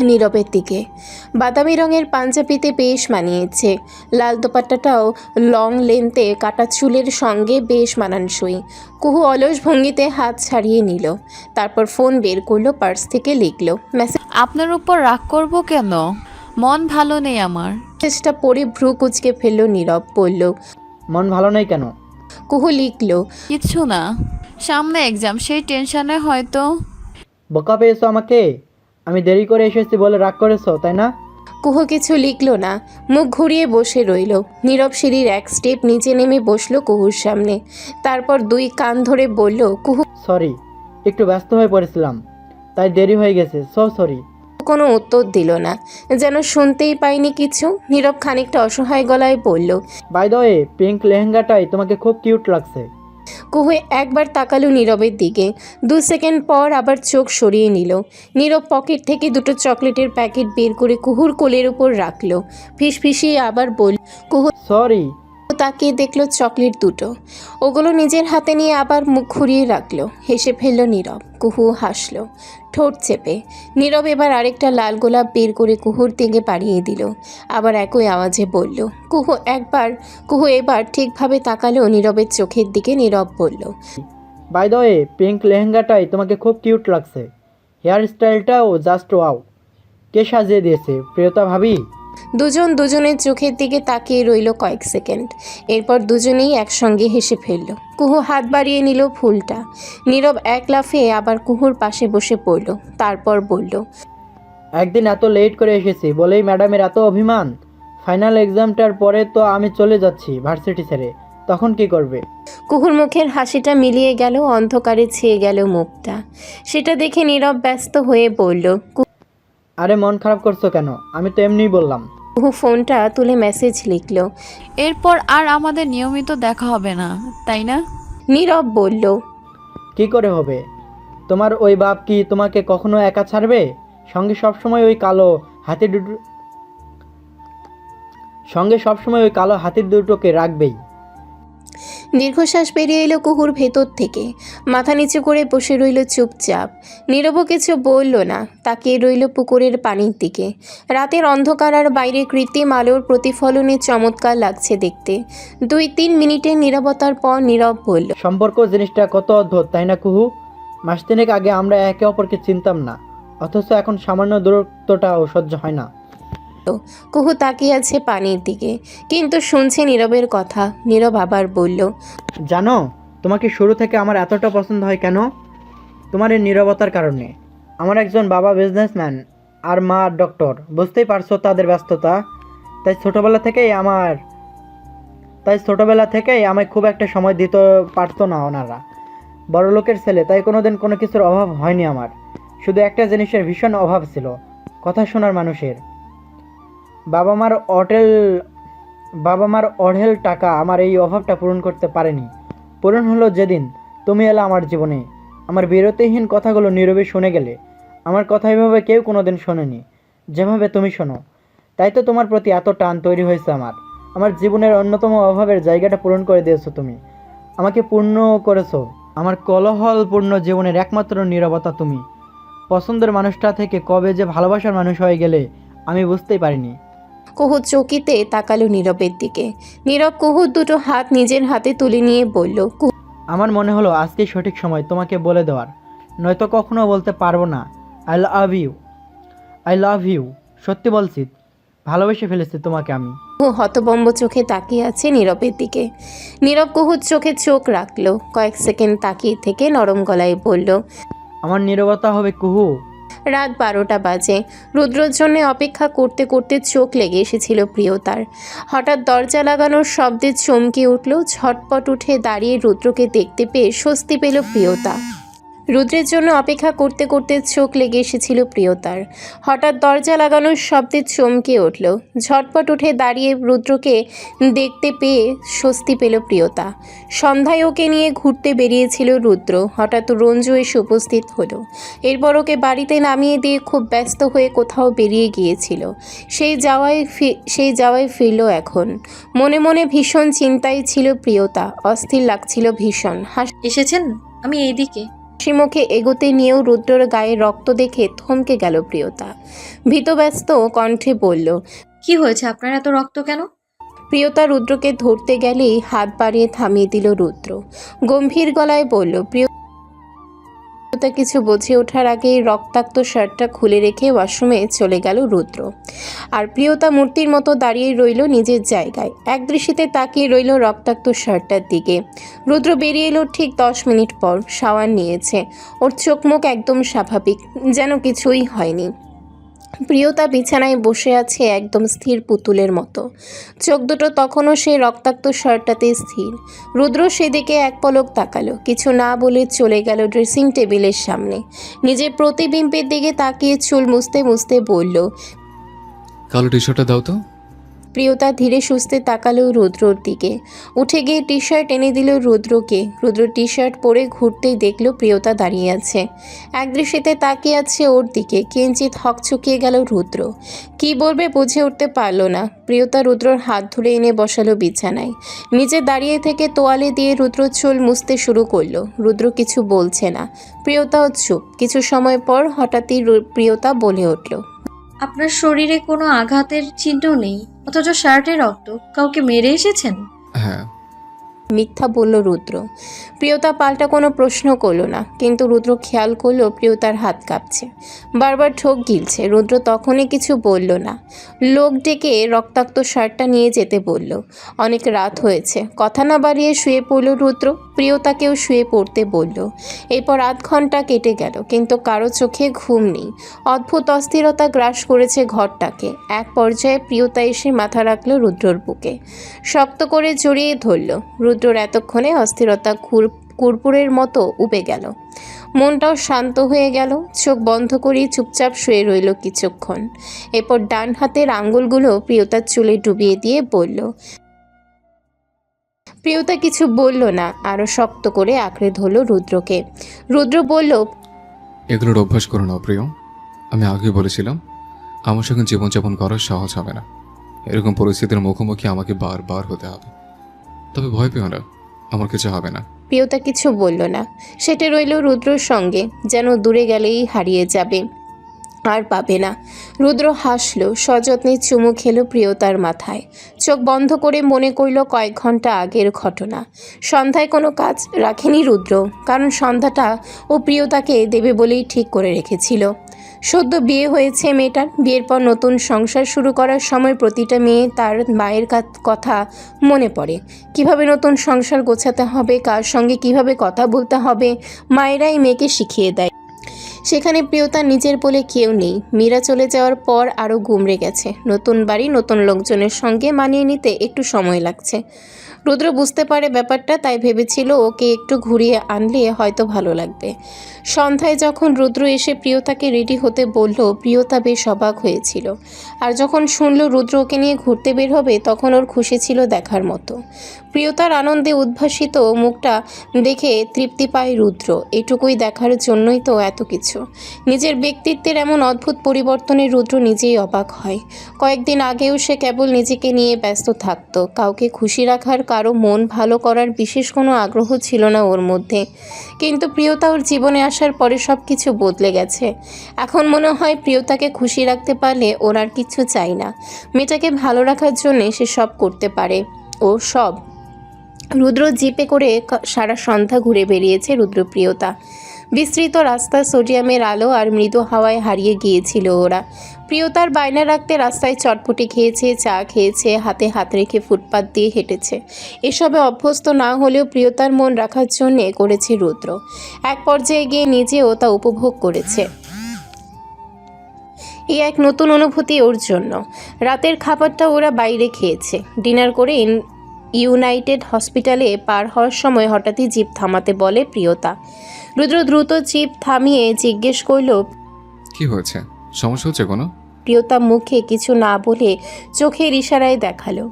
নীরবের দিকে। বাদামি রঙের পাঞ্জাবিতে বেশ মানিয়েছে, লাল দোপাট্টাটাও লং লেন্থে কাটা চুলের সঙ্গে বেশ মানানসই। কুহু অলস ভঙ্গিতে হাত ছাড়িয়ে নিল, তারপর ফোন বের করলো, পার্স থেকে লিখলো মেসেজ। আপনার উপর রাগ করব কেন? মন ভালো নেই আমার। মেসেজটা পড়ে ভ্রু কুচকে ফেললো নীরব, বলল, মন ভালো নেই কেন? কুহু লিখলো, কিচ্ছু না, সামনে এক্সাম, সেই টেনশনে হয়তো। বোকা পেয়েছো আমাকে? আমি দেরি করে এসেছি বলে রাগ করেছো, তাই না? কুহু কিছু লিখলো না, মুখ ঘুরিয়ে বসে রইল। নীরব সিঁড়ির এক স্টেপ নিচে নেমে বসলো কুহুর সামনে, তারপর দুই কান ধরে বলল, কুহু। সরি, একটু ব্যস্ত হয়ে পড়েছিলাম, তাই দেরি হয়ে গেছে, সো সরি। কোনো উত্তর দিল না, যেন শুনতেই পাইনি কিছু। নীরব খানিকটা অসহায় গলায় বলল, বাই দ্য ওয়ে, পিঙ্ক লেহেঙ্গাটাই তোমাকে খুব কিউট লাগছে। কুহু একবার তাকালো নীরবের দিকে, 2 সেকেন্ড পর আবার চোখ সরিয়ে নিল। নীরব পকেট থেকে দুটো চকলেটের প্যাকেট বের করে কুহুর কোলের উপর রাখলো, ফিসফিসিয়ে আবার বলল, কুহু। সরি। তাকিয়ে দেখলো চকলেট দুটো, ওগুলো নিজের হাতে নিয়ে আবার মুখ ঘুরিয়ে রাখলো। হেসে ফেলল নীরব। কুহু হাসলো ঠোঁট চেপে। নীরব এবার আরেকটা লাল গোলাপ বের করে কুহুর দিকে পাড়িয়ে দিল, আবার একই আওয়াজে বলল, কুহু এবার ঠিকভাবে তাকালো নীরবের চোখের দিকে। নীরব বলল, বাই দ্য ওয়ে, পিঙ্ক লেহেঙ্গাটাই তোমাকে খুব কিউট লাগছে, হেয়ার স্টাইলটাও জাস্ট ওয়াও। কে সাজিয়ে দিয়েছে, প্রিয়তা ভাবি? দুজন দুজনের চোখের দিকে তাকিয়ে রইল কয়েক সেকেন্ড, এরপর দুজনেই একসঙ্গে হেসে ফেলল। কুহু হাত বাড়িয়ে নিল ফুলটা। নীরব এক লাফে আবার কুহুর পাশে বসে পড়ল, তারপর বলল, একদিন এত লেট করে এসেছি বলেই ম্যাডামের এত অভিমান? ফাইনাল এক্সামটার পরে তো আমি চলে যাচ্ছি ভার্সিটি ছেড়ে, তখন কি করবে? কুহুর মুখের হাসিটা মিলিয়ে গেল, অন্ধকারে ছেয়ে গেল মুখটা। সেটা দেখে নীরব ব্যস্ত হয়ে বলল, আরে মন খারাপ করছো কেন? আমি তো এমনিই বললাম। কুহু ফোনটা তুলে মেসেজ লিখল, এরপর আর আমাদের নিয়মিত দেখা হবে না, তাই না? নীরব বলল, কি করে হবে? তোমার ওই বাপ কি তোমাকে কখনো একা ছাড়বে? সঙ্গে সবসময় ওই কালো হাতির দুটোকে রাখবেই। দীর্ঘশ্বাস বেরিয়ে এলো কুহুর ভেতর থেকে। মাথা নিচু করে বসে রইল চুপচাপ। নীরবও কিছু বলল না, তাকিয়ে রইল পুকুরের পানির দিকে। রাতের অন্ধকার আর বাইরে কৃত্রিম আলোর প্রতিফলনে চমৎকার লাগছে দেখতে। 2-3 মিনিটের নীরবতার পর নীরব বলল, সম্পর্ক জিনিসটা কত অদ্ভুত, তাই না কুহু? মাস তিনেক আগে আমরা একে অপরকে চিনতাম না, অথচ এখন সামান্য দূরত্বটাও সহ্য হয় না। কুহু তাকিয়ে আছে পানির দিকে, কিন্তু শুনছে নীরবের কথা। নীরব আবার বলল, জানো তোমাকে শুরু থেকে আমার এতটা পছন্দ হয় কেন? তোমার এই নীরবতার কারণে। আমার একজন বাবা বিজনেসম্যান আর মা ডক্টর, বুঝতেই পারছো তাদের ব্যস্ততা। তাই ছোটবেলা থেকেই আমায় খুব একটা সময় দিতে পারতো না ওনারা। বড় লোকের ছেলে, তাই কোনোদিন কোনো কিছুর অভাব হয়নি আমার। শুধু একটা জিনিসের ভীষণ অভাব ছিল, কথা শোনার মানুষের। বাবা মার বাবা মার অঢেল টাকা আমার এই অভাবটা পূরণ করতে পারেনি। পূরণ হলো যেদিন তুমি এলে আমার জীবনে। আমার বিরতিহীন কথাগুলো নীরবে শুনে গেলে। আমার কথা এভাবে কেউ কোনোদিন শোনেনি, যেভাবে তুমি শোনো। তাই তো তোমার প্রতি এত টান তৈরি হয়েছে আমার জীবনের অন্যতম অভাবের জায়গাটা পূরণ করে দিয়েছো তুমি। আমাকে পূর্ণ করেছো। আমার কোলাহলপূর্ণ জীবনের একমাত্র নীরবতা তুমি। পছন্দের মানুষটা থেকে কবে যে ভালোবাসার মানুষ হয়ে গেলে আমি বুঝতেই পারিনি। কুহু চকিতে তাকালো নীরবের দিকে। নীরব কুহুর দুটো হাত নিজের হাতে তুলে নিয়ে বলল, আমার মনে হলো আজকেই সঠিক সময় তোমাকে বলে দেওয়ার, নয়তো কখনো বলতে পারবো না। I love you, I love you. সত্যি বলছি, ভালোবেসে ফেলেছি তোমাকে আমি। কুহু হতবম্ব চোখে তাকিয়ে আছে নীরবের দিকে। নীরব কুহুর চোখে চোখ রাখলো, কয়েক সেকেন্ড তাকিয়ে থেকে নরম গলায় বলল, আমার নীরবতা হবে কুহু। রাত 12টা বাজে। রুদ্রর জন্য অপেক্ষা করতে করতে চোখ লেগে এসেছিল প্রিয়তার। হঠাৎ দরজা লাগানোর শব্দে চমকে উঠল। ঝটপট উঠে দাঁড়িয়ে রুদ্রকে দেখতে পেয়ে স্বস্তি পেল প্রিয়তা। রুদ্রের জন্য অপেক্ষা করতে করতে চোখ লেগে এসেছিল প্রিয়তার। হঠাৎ দরজা লাগানোর শব্দে চমকে উঠল। ঝটপট উঠে দাঁড়িয়ে রুদ্রকে দেখতে পেয়ে স্বস্তি পেল প্রিয়তা। সন্ধ্যায় ওকে নিয়ে ঘুরতে বেরিয়েছিল রুদ্র। হঠাৎ রঞ্জু এসে উপস্থিত হলো। এরপর ওকে বাড়িতে নামিয়ে দিয়ে খুব ব্যস্ত হয়ে কোথাও বেরিয়ে গিয়েছিল। সেই যাওয়ায় ফিরল এখন। মনে মনে ভীষণ চিন্তায় ছিল প্রিয়তা। অস্থির লাগছিল ভীষণ। এসেছেন? আমি এইদিকে। মুখে এগোতে নিয়েও রুদ্রর গায়ে রক্ত দেখে থমকে গেল প্রিয়তা। ভীতব্যস্ত কণ্ঠে বলল, কি হয়েছে আপনার, এত রক্ত কেন? প্রিয়তা রুদ্রকে ধরতে গেলেই হাত বাড়িয়ে থামিয়ে দিল রুদ্র। গম্ভীর গলায় বলল, প্রিয়তা কিছু বুঝে ওঠার আগেই রক্তাক্ত শার্টটা খুলে রেখে ওয়াশরুমে চলে গেল রুদ্র। আর প্রিয়তা মূর্তির মতো দাঁড়িয়ে রইল নিজের জায়গায়, একদৃষ্টিতে তাকিয়ে রইল রক্তাক্ত শার্টটার দিকে। রুদ্র বেরিয়ে এলো ঠিক 10 মিনিট পর। শাওয়ার নিয়েছে। ওর চোখ মুখ একদম স্বাভাবিক, যেন কিছুই হয়নি। প্রিয়তা বিছানায় বসে আছে একদম স্থির পুতুলের মতো। চোখ দুটো তখনও সেই রক্তাক্ত শার্টটাতে স্থির। রুদ্র সেদিকে এক পলক তাকালো, কিছু না বলে চলে গেল ড্রেসিং টেবিলের সামনে। নিজের প্রতিবিম্বের দিকে তাকিয়ে চুল মুছতে মুছতে বলল, কালো টি শার্টটা দাও তো। প্রিয়তা ধীরে সুস্থে তাকালো রুদ্রর দিকে। উঠে গিয়ে টি শার্ট এনে দিল রুদ্রকে। রুদ্র টি শার্ট পরে ঘুরতেই দেখলো প্রিয়তা দাঁড়িয়ে আছে, একদৃষ্টিতে তাকিয়ে আছে ওর দিকে। কিঞ্চিত হকচকিয়ে গেল রুদ্র। কি বলবে বুঝে উঠতে পারল না। প্রিয়তা রুদ্রর হাত ধরে এনে বসালো বিছানায়। নিজে দাঁড়িয়ে থেকে তোয়ালে দিয়ে রুদ্র চুল মুছতে শুরু করলো। রুদ্র কিছু বলছে না, প্রিয়তাও চুপ। কিছু সময় পর হঠাৎই প্রিয়তা বলে উঠল, আপনার শরীরে কোনো আঘাতের চিহ্ন নেই, অথচ শার্টে রক্ত। কাউকে মেরে এসেছেন? হ্যাঁ। মিথ্যা বলল রুদ্র। প্রিয়তা পাল্টা কোনো প্রশ্ন করলো না, কিন্তু রুদ্র খেয়াল করলো প্রিয়তার হাত কাঁপছে, বারবার ঠোক গিলছে। রুদ্র তখনই কিছু বলল না। লোক ডেকে রক্তাক্ত শার্টটা নিয়ে যেতে বলল। অনেক রাত হয়েছে। কথা না বাড়িয়ে শুয়ে পড়ল রুদ্র। প্রিয়তাকেও শুয়ে পড়তে বলল। এরপর আধ ঘন্টা কেটে গেল, কিন্তু কারো চোখে ঘুম নেই। অদ্ভুত অস্থিরতা গ্রাস করেছে ঘরটাকে। এক পর্যায়ে প্রিয়তা এসে মাথা রাখলো রুদ্রর বুকে, শক্ত করে জড়িয়ে ধরল। রুদ্রর এতক্ষণে অস্থিরতা কুরকুরের মতো উবে গেল। মনটাও শান্ত হয়ে গেল। চোখ বন্ধ করে চুপচাপ শুয়ে রইল কিছুক্ষণ। এরপর ডান হাতের আঙ্গুলগুলো প্রিয়তার চুলে ডুবিয়ে দিয়ে বলল। প্রিয়তা কিছু বলল না, আরো শক্ত করে আঁকড়ে ধরল রুদ্রকে। রুদ্র বলল, এগুলোর অভ্যাস করো না প্রিয়। আমি আগে বলেছিলাম আমার সঙ্গে জীবনযাপন করা সহজ হবে না। এরকম পরিস্থিতির মুখোমুখি আমাকে বারবার হতে হবে। তবে ভয় পেও না, আমার কিছু হবে না। প্রিয়তা কিছু বলল না। সেটে রইল রুদ্রর সঙ্গে, যেন দূরে গেলেই হারিয়ে যাবে, আর পাবে না। রুদ্র হাসলো, সযত্নে চুমু খেলো প্রিয়তার মাথায়। চোখ বন্ধ করে মনে করল কয়েক ঘন্টা আগের ঘটনা। সন্ধ্যায় কোনো কাজ রাখেনি রুদ্র, কারণ সন্ধ্যাটা ও প্রিয়তাকে দেবে বলেই ঠিক করে রেখেছিল। সদ্য বিয়ে হয়েছে মেয়েটার। বিয়ের পর নতুন সংসার শুরু করার সময় প্রতিটা মেয়ে তার মায়ের কথা মনে পড়ে। কিভাবে নতুন সংসার গোছাতে হবে, কার সঙ্গে কিভাবে কথা বলতে হবে, মায়েরাই মেয়েকে শিখিয়ে দেয়। সেখানে প্রিয়তার নিজের বলে কেউ নেই। মীরা চলে যাওয়ার পর আরও গুমড়ে গেছে। নতুন বাড়ি, নতুন লোকজনের সঙ্গে মানিয়ে নিতে একটু সময় লাগছে। রুদ্র বুঝতে পারে ব্যাপারটা, তাই ভেবেছিল ওকে একটু ঘুরিয়ে আনলে হয়তো ভালো লাগবে। সন্ধ্যায় যখন রুদ্র এসে প্রিয়তাকে রেডি হতে বলল, প্রিয়তা বেশ অবাক হয়েছিল। আর যখন শুনল রুদ্র ওকে নিয়ে ঘুরতে বের হবে, তখন ওর খুশি ছিল দেখার মতো। প্রিয়তার আনন্দে উদ্ভাসিত মুখটা দেখে তৃপ্তি পায় রুদ্র। এটুকুই দেখার জন্যই তো এত কিছু। নিজের ব্যক্তিত্বের এমন অদ্ভুত পরিবর্তনে রুদ্র নিজেই অবাক হয়। কয়েকদিন আগেও সে কেবল নিজেকে নিয়ে ব্যস্ত থাকতো, কাউকে খুশি রাখার, কারো মন ভালো করার বিশেষ কোনো আগ্রহ ছিল না ওর মধ্যে। কিন্তু প্রিয়তা ওর জীবনে আসার পরে সব কিছু বদলে গেছে। এখন মনে হয় প্রিয়তাকে খুশি রাখতে পারলে ওর আর কিছু চাই না। মেয়েটাকে ভালো রাখার জন্যে সে সব করতে পারে। ও সব। রুদ্র জিপে করে সারা সন্ধ্যা ঘুরে বেরিয়েছে রুদ্রপ্রিয়তা। বিস্তৃত রাস্তা, সোডিয়ামের আলো আর মৃদু হাওয়ায় হারিয়ে গিয়েছিল ওরা। প্রিয়তার বায়না রাখতে রাস্তায় চটপটি খেয়েছে, চা খেয়েছে, হাতে হাত রেখে ফুটপাত দিয়ে হেঁটেছে। এসবে অভ্যস্ত না হলেও প্রিয়তার মন রাখার জন্যে করেছে রুদ্র। এক পর্যায়ে গিয়ে নিজেও তা উপভোগ করেছে। এই এক নতুন অনুভূতি ওর জন্য। রাতের খাবারটা ওরা বাইরে খেয়েছে। ডিনার করে ইউনাইটেড হসপিটালে পার হওয়ার সময় হঠাৎই জিপ থামাতে বলে প্রিয়তা। রুদ্র দ্রুত জিপ থামিয়ে জিজ্ঞেস করল, কি হয়েছে? সমস্যা হচ্ছে কোনো? প্রিয়তা মুখে কিছু না বলে চোখের ইশারায় দেখালো।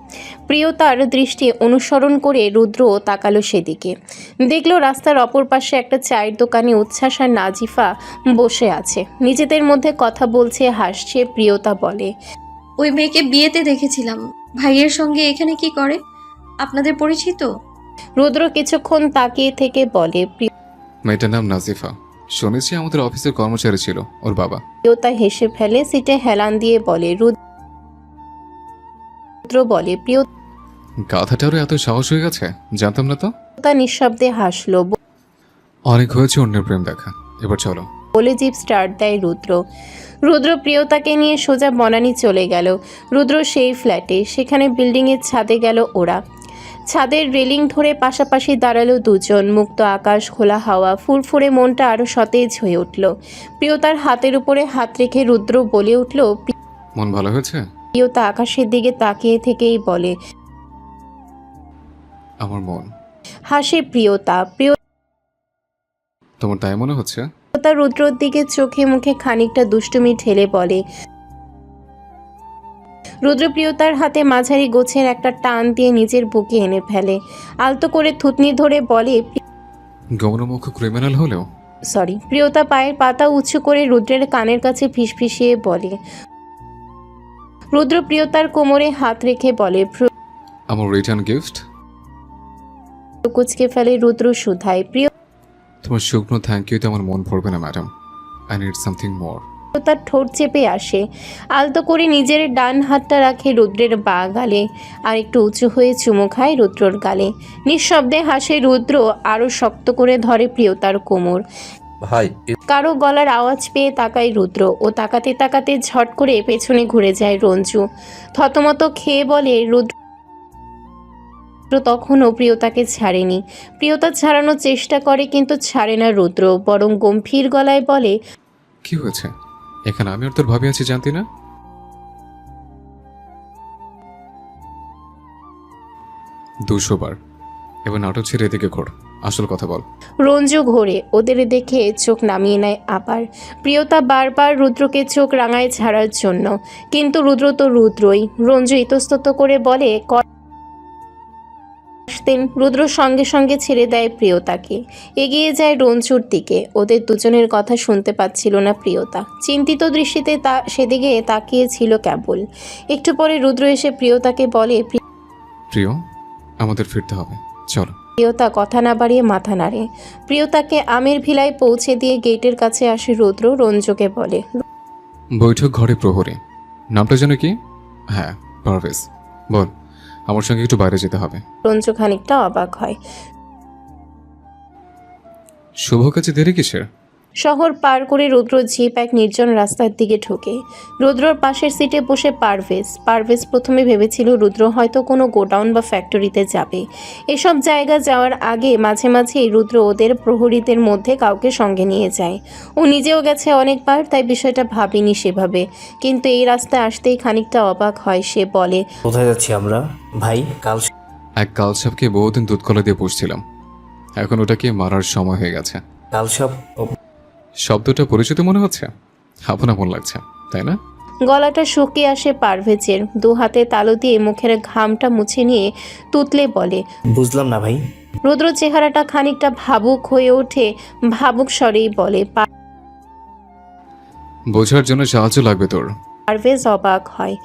প্রিয়তার দৃষ্টি অনুসরণ করে রুদ্র তাকালো সেদিকে। দেখলো রাস্তার অপর পাশে একটা চায়ের দোকানে উচ্ছ্বাস আর নাজিফা বসে আছে। নিজেদের মধ্যে কথা বলছে, হাসছে। প্রিয়তা বলে, ওই মেয়েকে বিয়েতে দেখেছিলাম। ভাইয়ের সঙ্গে এখানে কি করে? আপনাদের পরিচিত? রুদ্র কিছুক্ষণ তাকিয়ে থেকে বলে, মেয়েটার নাম নাজিফা। শুনেছি আমাদের অফিসের কর্মচারী ছিল ওর বাবা। প্রিয়তা হেসে ফেলে, সিটে হেলান দিয়ে বলে। রুদ্র বলে, গাধাটারও এত সাহস হয়ে গেছে, জানতাম না তো। প্রিয়তা নিঃশব্দে হাসলো। অনেক হয়েছে অন্যের প্রেম দেখা, এবার চলো বলে জিপ স্টার্ট দেয় রুদ্র। রুদ্র প্রিয়তাকে নিয়ে সোজা বনানী চলে গেল। রুদ্র সেই ফ্ল্যাটে, সেখানে বিল্ডিংয়ের ছাদে গেল ওরা। ছাদের রেলিং ধরে পাশাপাশি দাঁড়ালো দুজন। মুক্ত আকাশ, খোলা হাওয়া, ফুরফুরে মনটা আরো সতেজ হয়ে উঠল। প্রিয়তার হাতের উপরে হাত রেখে রুদ্র বলে উঠল, মন ভালো হয়েছে? প্রিয়তা আকাশের দিকে তাকিয়ে থেকেই বলে, আমার মন। হাসে প্রিয়তা। তোমার তাই মনে হচ্ছে? প্রিয়তা রুদ্রর দিকে চোখে মুখে খানিকটা দুষ্টুমি ঠেলে বলে। রুদ্র প্রিয়তার হাতে মাঝারি গোছের একটা টান দিয়ে নিজের বুকে এনে ফেলে। আলতো করে থুতনি ধরে বলে, গমনমুখ ক্রিমিনাল হলেও। সরি। প্রিয়তা পায়ের পাতা উঁচু করে রুদ্রের কানের কাছে ফিসফিসিয়ে বলে। রুদ্র প্রিয়তার কোমরে হাত রেখে বলে, আমার রিটার্ন গিফট। কুচকে ফেলে রুদ্র শুধায়, তোমার শুকনো থ্যাংক ইউতে আমার মন ভরবে না madam, I need something more. তার ঠোঁট চেপে আসে। আলতো করে নিজের ডান হাতটা রাখে রুদ্রের বাঁ গালে, আর একটু উঁচু হয়ে চুমু খায় রুদ্রর গালে। নিঃশব্দে হাসে রুদ্র, আরো শক্ত করে ধরে প্রিয়তার কোমর। ভাই কারো গলার আওয়াজ পেয়ে তাকায় রুদ্র। ও তাকাতে তাকাতে ঝট করে পেছনে ঘুরে যায় রঞ্জু। থতমত খেয়ে বলে, রুদ্র তখনও প্রিয়তাকে ছাড়েনি। প্রিয়তা ছাড়ানোর চেষ্টা করে, কিন্তু ছাড়ে না রুদ্র, বরং গম্ভীর গলায় বলে, কি হয়েছে? এখানে আমি আর তোর ভাবি আছি জানতি না? 200 বার। এবার নাটক ছেড়ে এদিকে ঘোর, আসল কথা বল। রঞ্জু ঘোরে। ওদের দেখে চোখ নামিয়ে নেয় আবার। প্রিয়তা বারবার রুদ্রকে চোখ রাঙায় ছাড়ার জন্য, কিন্তু রুদ্র তো রুদ্রই। রঞ্জু ইতস্তত করে বলে, রুদ্র সঙ্গে সঙ্গে ছেড়ে দেয় প্রিয়তাকে। এগিয়ে যায় রঞ্জুর দিকে। ওদের দুজনের কথা শুনতে পাচ্ছিল না প্রিয়তা। চিন্তিত দৃষ্টিতে সেদিকে তাকিয়েছিল কেবল। একটু পরে রুদ্র এসে প্রিয়তাকে বলে, প্রিয়, আমাদের ফিরতে হবে, চলো। প্রিয়তা কথা না বাড়িয়ে মাথা নাড়ে। প্রিয়তাকে আমের ভিলায় পৌঁছে দিয়ে গেটের কাছে আসে রুদ্র। রঞ্জুকে বলে, বৈঠক ঘরে প্রহরী। নামটা যেন কি? হ্যাঁ, পারভেজ। বল, আমার সঙ্গে একটু বাইরে যেতে হবে। রঞ্জু খানিকটা অবাক হয়। শুভ কাজে দেরি কিসের? শহর পার করে রুদ্র জিপ এক নির্জন রাস্তার দিকে ঢোকে। রুদ্রর পাশের সিটে বসে পারভেজ প্রথমে ভেবেছিল রুদ্র হয়তো কোনো গোডাউন বা ফ্যাক্টরিতে যাবে। এসব জায়গা যাওয়ার আগে মাঝে মাঝেই রুদ্র ওদের প্রহরীদের মধ্যে কাউকে সঙ্গে নিয়ে যায়। ও নিজেও গেছে অনেকবার, তাই বিষয়টা ভাবিনি সেভাবে। কিন্তু এই রাস্তায় আসতেই খানিকটা অবাক হয় সে। বলে, কোথায় যাচ্ছি আমরা ভাই? কাল এক কালসাপকে বহুদিন দুধ কলা দিয়ে পুষছিলাম, এখন ওটাকে মারার সময় হয়ে গেছে। কালসাপ? শব্দটা পরিচিত মনে হচ্ছে, আপন আপন লাগছে, তাই না? গলাটা শুকিয়ে আসে পারভেজের। দু হাতে তালু দিয়ে মুখের ঘামটা মুছে নিয়ে তুতলে বলে, বুঝলাম না ভাই। রুদ্র চেহারাটা খানিকটা ভাবুক হয়ে ওঠে, ভাবুক স্বরেই বলে। বোঝার জন্য সাহায্য লাগবে তোর। পারভেজ অবাক হয়।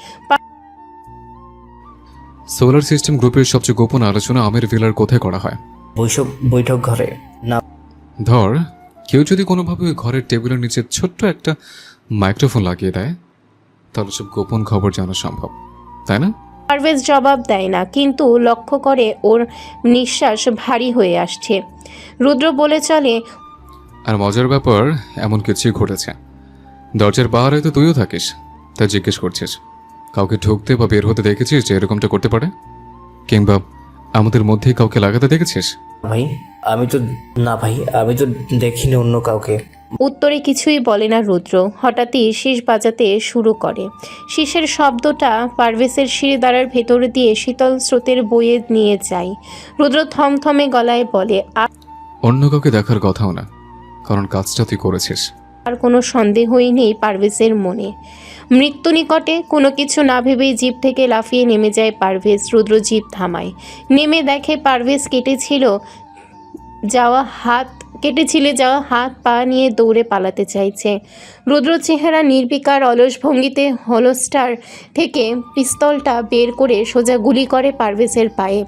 সোলার সিস্টেম গ্রুপের সবচেয়ে গোপন আলোচনা আমের ভিলার কোথায় করা হয়? বৈঠক ঘরে। না, ধর কেউ যদি কোনোভাবে ওই ঘরের টেবিলের নিচে ছোট্ট একটা মাইক্রোফোন লাগিয়ে দেয়, তাহলে সব গোপন খবর জানা সম্ভব, তাই না? পারভেজ জবাব দেয় না, কিন্তু লক্ষ্য করে ওর নিঃশ্বাস ভারী হয়ে আসছে। রুদ্র বলে চলে, আর মজার ব্যাপার, এমন কিছুই ঘটেছে। দরজার পাহারায় তো তুইও থাকিস, তাই জিজ্ঞেস করছিস কাউকে ঢুকতে বা বের হতে দেখেছিস যে এরকমটা করতে পারে, কিংবা আমাদের মধ্যে কাউকে লাগাতে দেখেছিস? ভাই আমি তো দেখিনি অন্য কাউকে। উত্তরে কিছুই বলে না রুদ্র। হঠাৎই শীষ বাজাতে শুরু করে। শীষের শব্দটা পারভেজের শিরদাঁড়ার ভেতর দিয়ে শীতল স্রোতের বয়ে নিয়ে যায়। রুদ্র থমথমে গলায় বলে, অন্য কাউকে দেখার কথাও না, কারণ কাজটা তুই করেছিস। আর কোনো সন্দেহই নেই পারভেজের মনে। মৃত্যু নিকটে, কোনো কিছু না ভেবেই জিপ থেকে লাফিয়ে নেমে যায় পারভেজ। রুদ্র জিপ থামায়, নেমে দেখে পারভেজ কেটেছিলে যাওয়া হাত পা নিয়ে দৌড়ে পালাতে চাইছে। রুদ্র চেহারা নির্বিকার, অলস ভঙ্গিতে হলস্টার থেকে পিস্তলটা বের করে সোজা গুলি করে পারভেজের পায়ে।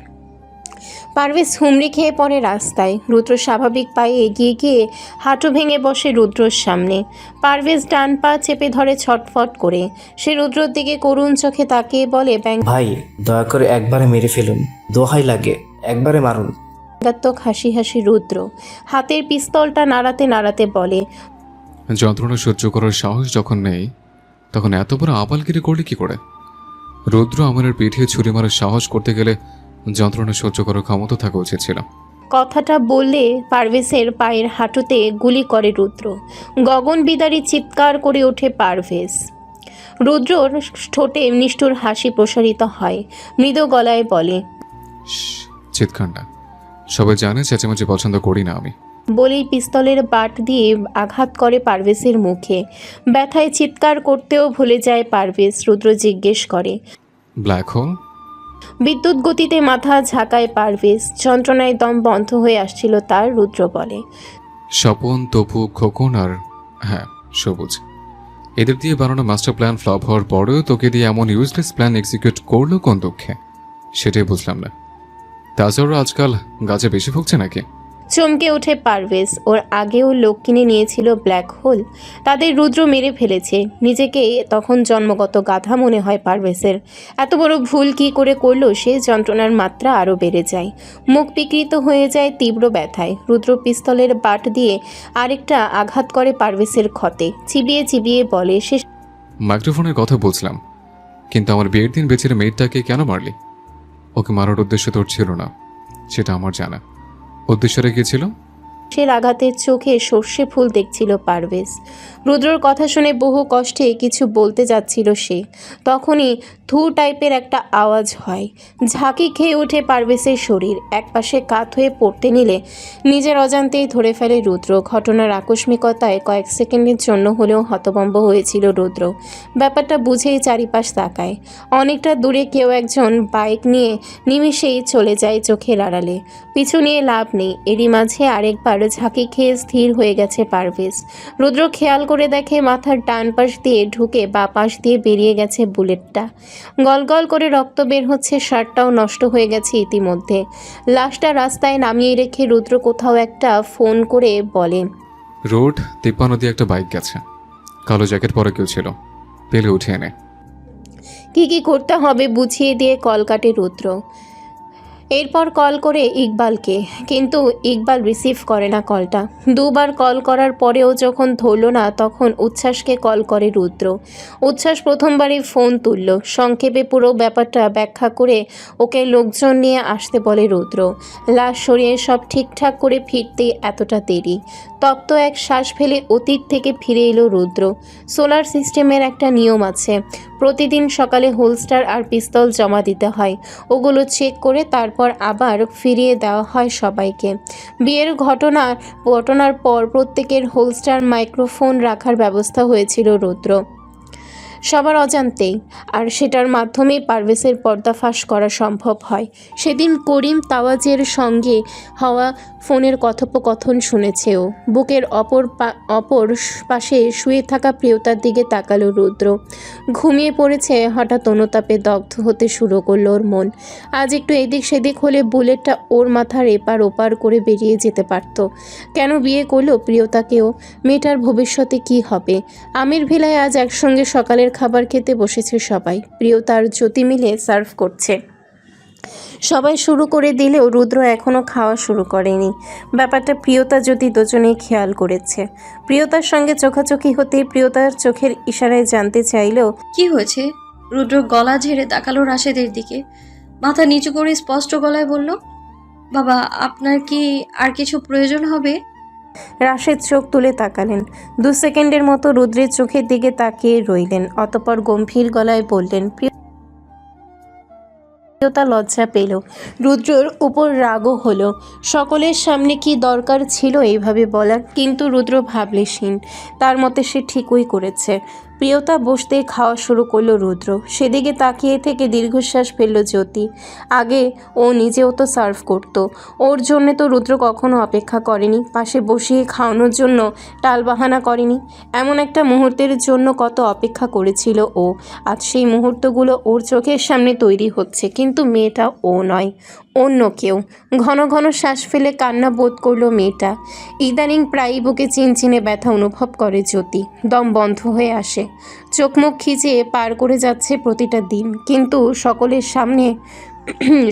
পারভেজ হুমড়ি খেয়ে পড়ে রাস্তায়। রুদ্র স্বাভাবিক পায়ে এগিয়ে গিয়ে হাঁটু ভেঙে বসে রুদ্রর সামনে। পারভেজ ডান পা চেপে ধরে ছটফট করে। সে রুদ্রর দিকে করুণ চোখে তাকিয়ে বলে, ভাই দয়া করে একবারে মেরে ফেলুন, দোহাই লাগে, একবারে মারুন। ব্যঙ্গাত্মক হাসি হাসি রুদ্র হাতের পিস্তলটা নাড়াতে নাড়াতে বলে, যন্ত্রণা সহ্য করার সাহস যখন নেই, তখন এত বড় আবালগিরি করলে কি করে? রুদ্র আমার পিঠে ছুরি মারার সাহস করতে গেলে যন্ত্রণা সহ্য করার ক্ষমতা থাকা উচিত ছিল। কথাটা বললে পারভেজের পায়ের হাঁটুতে গুলি করে রুদ্র। গগন বিদারী চিৎকার করে ওঠে পারভেজ। রুদ্রর ঠোঁটে নিষ্ঠুর হাসি প্রসারিত হয়। মৃদু গলায় বলে, চিৎকার না, সবাই জানে চেঁচামেচি পছন্দ করি না আমি। বলেই পিস্তলের বাট দিয়ে আঘাত করে পারভেজের মুখে। ব্যথায় চিৎকার করতেও ভুলে যায় পারভেজ। রুদ্র জিজ্ঞেস করে, ব্ল্যাক হোল? বিদ্যুৎ গতিতে মাথা ঝাঁকায় পারভেজ। যন্ত্রণায় দম বন্ধ হয়ে আসছিল তার। রুদ্র বলে, স্বপন, তপু, খোকন আর হ্যাঁ সবুজ, এদের দিয়ে বানানো মাস্টার প্ল্যান ফ্লপ হওয়ার পরেও তোকে দিয়ে এমন ইউজলেস প্ল্যান এক্সিকিউট করলো কোন দুঃখে, সেটাই বুঝলাম না। তাছাড়া আজকাল গাছে বেশি ভুগছে নাকি? চমকে ওঠে পারভেজ। ওর আগেও লোক কিনে নিয়েছিল ব্ল্যাক হোল, তাদের রুদ্র মেরে ফেলেছে। নিজেকে তখন জন্মগত গাধা মনে হয় পারভেজের। এত বড় ভুল কি করে করলো সে? যন্ত্রণার মাত্রা আরও বেড়ে যায়। মুখ বিকৃত হয়ে যায় তীব্র ব্যথায়। রুদ্র পিস্তলের বাট দিয়ে আরেকটা আঘাত করে পারভেজের ক্ষতে। চিবিয়ে চিবিয়ে বলে, সে মাইক্রোফোনের কথা বুঝলাম, কিন্তু আমার বিয়ের দিন বেচারে মেয়েটাকে কেন মারলি? ওকে মারার উদ্দেশ্য তোর ছিল না, সেটা আমার জানা। উদ্দেশ্যটা কি ছিল? সে আঘাতের চোখে সর্ষে ফুল দেখছিল পারভেজ। রুদ্রর কথা শুনে বহু কষ্টে কিছু বলতে যাচ্ছিল সে, তখনই ধু টাইপের একটা আওয়াজ হয়। ঝাঁকি খেয়ে ওঠে পারভেজের শরীর। একপাশে কাত হয়ে পড়তে নিলে নিজের অজান্তেই ধরে ফেলে রুদ্র। ঘটনার আকস্মিকতায় কয়েক সেকেন্ডের জন্য হলেও হতভম্ব হয়েছিল রুদ্র। ব্যাপারটা বুঝেই চারিপাশ তাকায়। অনেকটা দূরে কেউ একজন বাইক নিয়ে নিমিষেই চলে যায় চোখের আড়ালে। পিছু নিয়ে লাভ নেই। এরই মাঝে আরেকবার ঝাঁকি খেয়ে স্থির হয়ে গেছে পারভেজ। রুদ্র খেয়াল করে দেখে মাথার ডান পাশ দিয়ে ঢুকে বাঁ পাশ দিয়ে বেরিয়ে গেছে বুলেটটা। গলগল করে রক্ত বের হচ্ছে, শার্টটাও নষ্ট হয়ে গেছে ইতিমধ্যে। লাশটা রাস্তায় নামিয়ে রেখে রুদ্র কোথাও একটা ফোন করে বলে, রোড 53 দিয়ে একটা বাইক গেছে, কালো জ্যাকেট পরে কেউ ছিল, পেলে উঠে এনে। কি করতে হবে বুঝিয়ে দিয়ে কল কাটে রুদ্র। এরপর কল করে ইকবালকে, কিন্তু ইকবাল রিসিভ করে না কলটা। দুবার কল করার পরেও যখন ধরল না, তখন উচ্ছ্বাসকে কল করে রুদ্র। উচ্ছ্বাস প্রথমবারই ফোন তুলল। সংক্ষেপে পুরো ব্যাপারটা ব্যাখ্যা করে ওকে লোকজন নিয়ে আসতে বলে রুদ্র। লাশ সরিয়ে সব ঠিকঠাক করে ফিরতে এতটা দেরি। তপ্ত এক শ্বাস ফেলে অতীত থেকে ফিরে এলো রুদ্র। সোলার সিস্টেমের একটা নিয়ম আছে, প্রতিদিন সকালে হোলস্টার আর পিস্তল জমা দিতে হয়। ওগুলো চেক করে তারপর তারপর আবার ফিরিয়ে দেওয়া হয় সবাইকে। বিয়ের ঘটনার পর প্রত্যেকের হোলস্টার মাইক্রোফোন রাখার ব্যবস্থা হয়েছিল রুদ্র সবার অজান্তেই, আর সেটার মাধ্যমেই পারভেজের পর্দাফাশ করা সম্ভব হয়। সেদিন করিম তাওয়াজের সঙ্গে হওয়া ফোনের কথোপকথন শুনেছে ও। বুকের অপর পাশে শুয়ে থাকা প্রিয়তার দিকে তাকালো রুদ্র। ঘুমিয়ে পড়েছে, হঠাৎ অনুতাপে দগ্ধ হতে শুরু করলো ওর মন। আজ একটু এদিক সেদিক হলে বুলেটটা ওর মাথার এপার ওপার করে বেরিয়ে যেতে পারত। কেন বিয়ে করলো প্রিয়তাকেও? মেয়েটার ভবিষ্যতে কি হবে? আমির ভিলায় আজ একসঙ্গে সকালের খাবার খেতে বসেছে সবাই। প্রিয়তার জ্যোতি মিলে সার্ভ করছে। সবাই শুরু করে দিলেও রুদ্র এখনও খাওয়া শুরু করেনি। ব্যাপারটা প্রিয়তা জ্যোতি দুজনেই খেয়াল করেছে। প্রিয়তার সঙ্গে চোখাচোখি হতেই প্রিয়তার চোখের ইশারায় জানতে চাইলেও কি হয়েছে? রুদ্র গলা ঝেড়ে তাকালো রাশেদের দিকে, মাথা নিচু করে স্পষ্ট গলায় বলল, বাবা আপনার কি আর কিছু প্রয়োজন হবে? রাশেদ চোখ তুলে তাকালেন। 2 সেকেন্ডের মতো রুদ্রের চোখের দিকে তাকিয়ে রইলেন, অতঃপর গম্ভীর গলায় বললেন। প্রিয়তা লজ্জা পেল, রুদ্রর উপর রাগও হলো। সকলের সামনে কি দরকার ছিল এইভাবে বলার? কিন্তু রুদ্র ভাবলেশীন, তার মতে সে ঠিকই করেছে। প্রিয়তা বসতে খাওয়া শুরু করলো রুদ্র। সেদিকে তাকিয়ে থেকে দীর্ঘশ্বাস ফেলল জ্যোতি। আগে ও নিজেও তো সার্ভ করত, ওর জন্যে তো রুদ্র কখনো অপেক্ষা করেনি, পাশে বসিয়ে খাওয়ানোর জন্য টালবাহানা করেনি। এমন একটা মুহূর্তের জন্য কত অপেক্ষা করেছিল ও। আজ সেই মুহূর্তগুলো ওর চোখের সামনে তৈরি হচ্ছে, কিন্তু মেয়েটা ও নয়, অন্য কেউ। ঘন ঘন শ্বাস ফেলে কান্না বোধ করলো মেয়েটা। ইদানিং প্রায়ই বুকে চিনচিনে ব্যথা অনুভব করে জ্যোতি, দম বন্ধ হয়ে আসে, চোখ মুখ খিচে পার করে যাচ্ছে প্রতিটা দিন। কিন্তু সকলের সামনে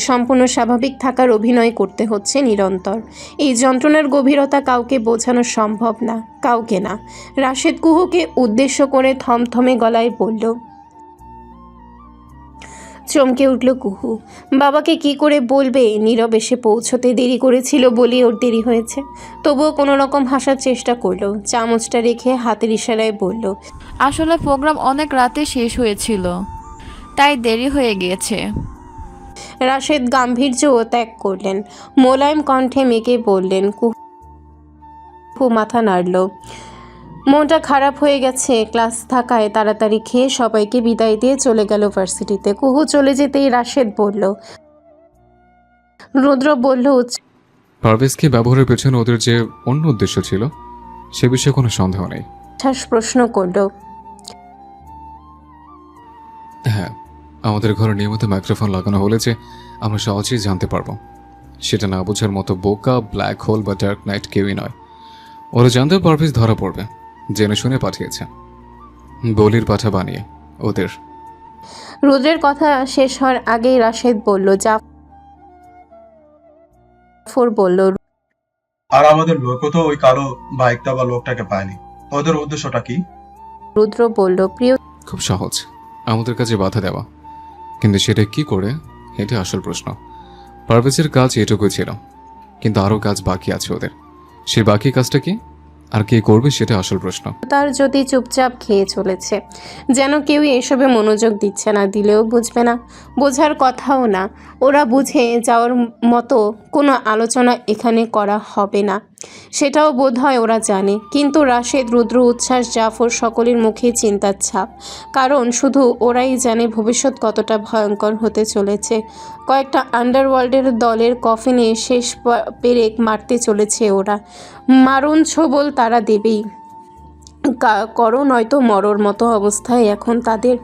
সম্পূর্ণ স্বাভাবিক থাকার অভিনয় করতে হচ্ছে নিরন্তর। এই যন্ত্রণার গভীরতা কাউকে বোঝানো সম্ভব না, কাউকে না। রাশেদ কুহুকে উদ্দেশ্য করে থমথমে গলায় বলল। চমকে উঠল কুহু। বাবাকে কি করে বলবে? নীরব এসে পৌঁছতে দেরি করেছিল বলেই ওর দেরি হয়েছে। তবুও কোনো রকম হাসার চেষ্টা করলো, চামচটা রেখে হাতের ইশারায় বলল, আসলে প্রোগ্রাম অনেক রাতে শেষ হয়েছিল, তাই দেরি হয়ে গিয়েছে। রাশেদ গাম্ভীর্য ত্যাগ করলেন, মোলায়েম কণ্ঠে মেকে বললেন। কুহু মাথা নাড়ল। মনটা খারাপ হয়ে গেছে ক্লাস থাকায়। তাড়াতাড়ি খেয়ে সবাইকে বিদায় দিয়ে চলে গেল ভার্সিটিতে। কুহু চলে যেতেই রাশেদ বলল। রুদ্র বলল, পারভেজকে ব্যবহারের পেছনে ওদের যে অন্য উদ্দেশ্য ছিল সে বিষয়ে কোনো সন্দেহ নেই। উচ্ছ্বাস প্রশ্ন করল। হ্যাঁ, আমাদের ঘরে নিয়মিত মাইক্রোফোন লাগানো হলে যে আমরা সহজেই জানতে পারবো। সেটা না বোঝার মতো বোকা, ব্ল্যাক হোল বা ডার্ক নাইট কেউই নয়। ওরা জানতেও পারভেজ ধরা পড়বে, জেনে শুনে পাঠিয়েছে, বলির পাঠা বানিয়ে ওদের। রুদ্রের কথা শেষ হওয়ার আগেই রাশেদ বলল। জাফর বলল, আর আমাদের লোকও তো ওই কালো বাইকটা বা লোকটাকে পায়নি। ওদের উদ্দেশ্যটা কি? রুদ্র বলল, প্রিয় খুব সহজ, আমাদের কাজে বাধা দেওয়া। কিন্তু সেটা কি করে, এটা আসল প্রশ্ন। পারভেজের কাজ এটুকুই ছিল, কিন্তু আরও কাজ বাকি আছে ওদের। সেই বাকি কাজটা কি আর কে করবে সেটা আসল প্রশ্ন। তার যদি চুপচাপ খেয়ে চলেছে, যেন কেউই এসবে মনোযোগ দিচ্ছে না, দিলেও বুঝবে না, বোঝার কথাও না। ওরা বুঝে যাওয়ার মতো কোনো আলোচনা এখানে করা হবে না, সেটাও বোধহয় ওরা জানে। কিন্তু রাশেদ, রুদ্র, উচ্ছ্বাস, জাফর সকলের মুখে চিন্তার ছাপ। কারণ শুধু ওরাই জানে ভবিষ্যৎ কতটা ভয়ঙ্কর হতে চলেছে। কয়েকটা আন্ডারওয়ার্ল্ডের দলের কফিনে শেষ পেরেক মারতে চলেছে ওরা। মারণ ছোবল তারা দেবেই, করো নয়তো মরর মতো অবস্থায় এখন তাদের।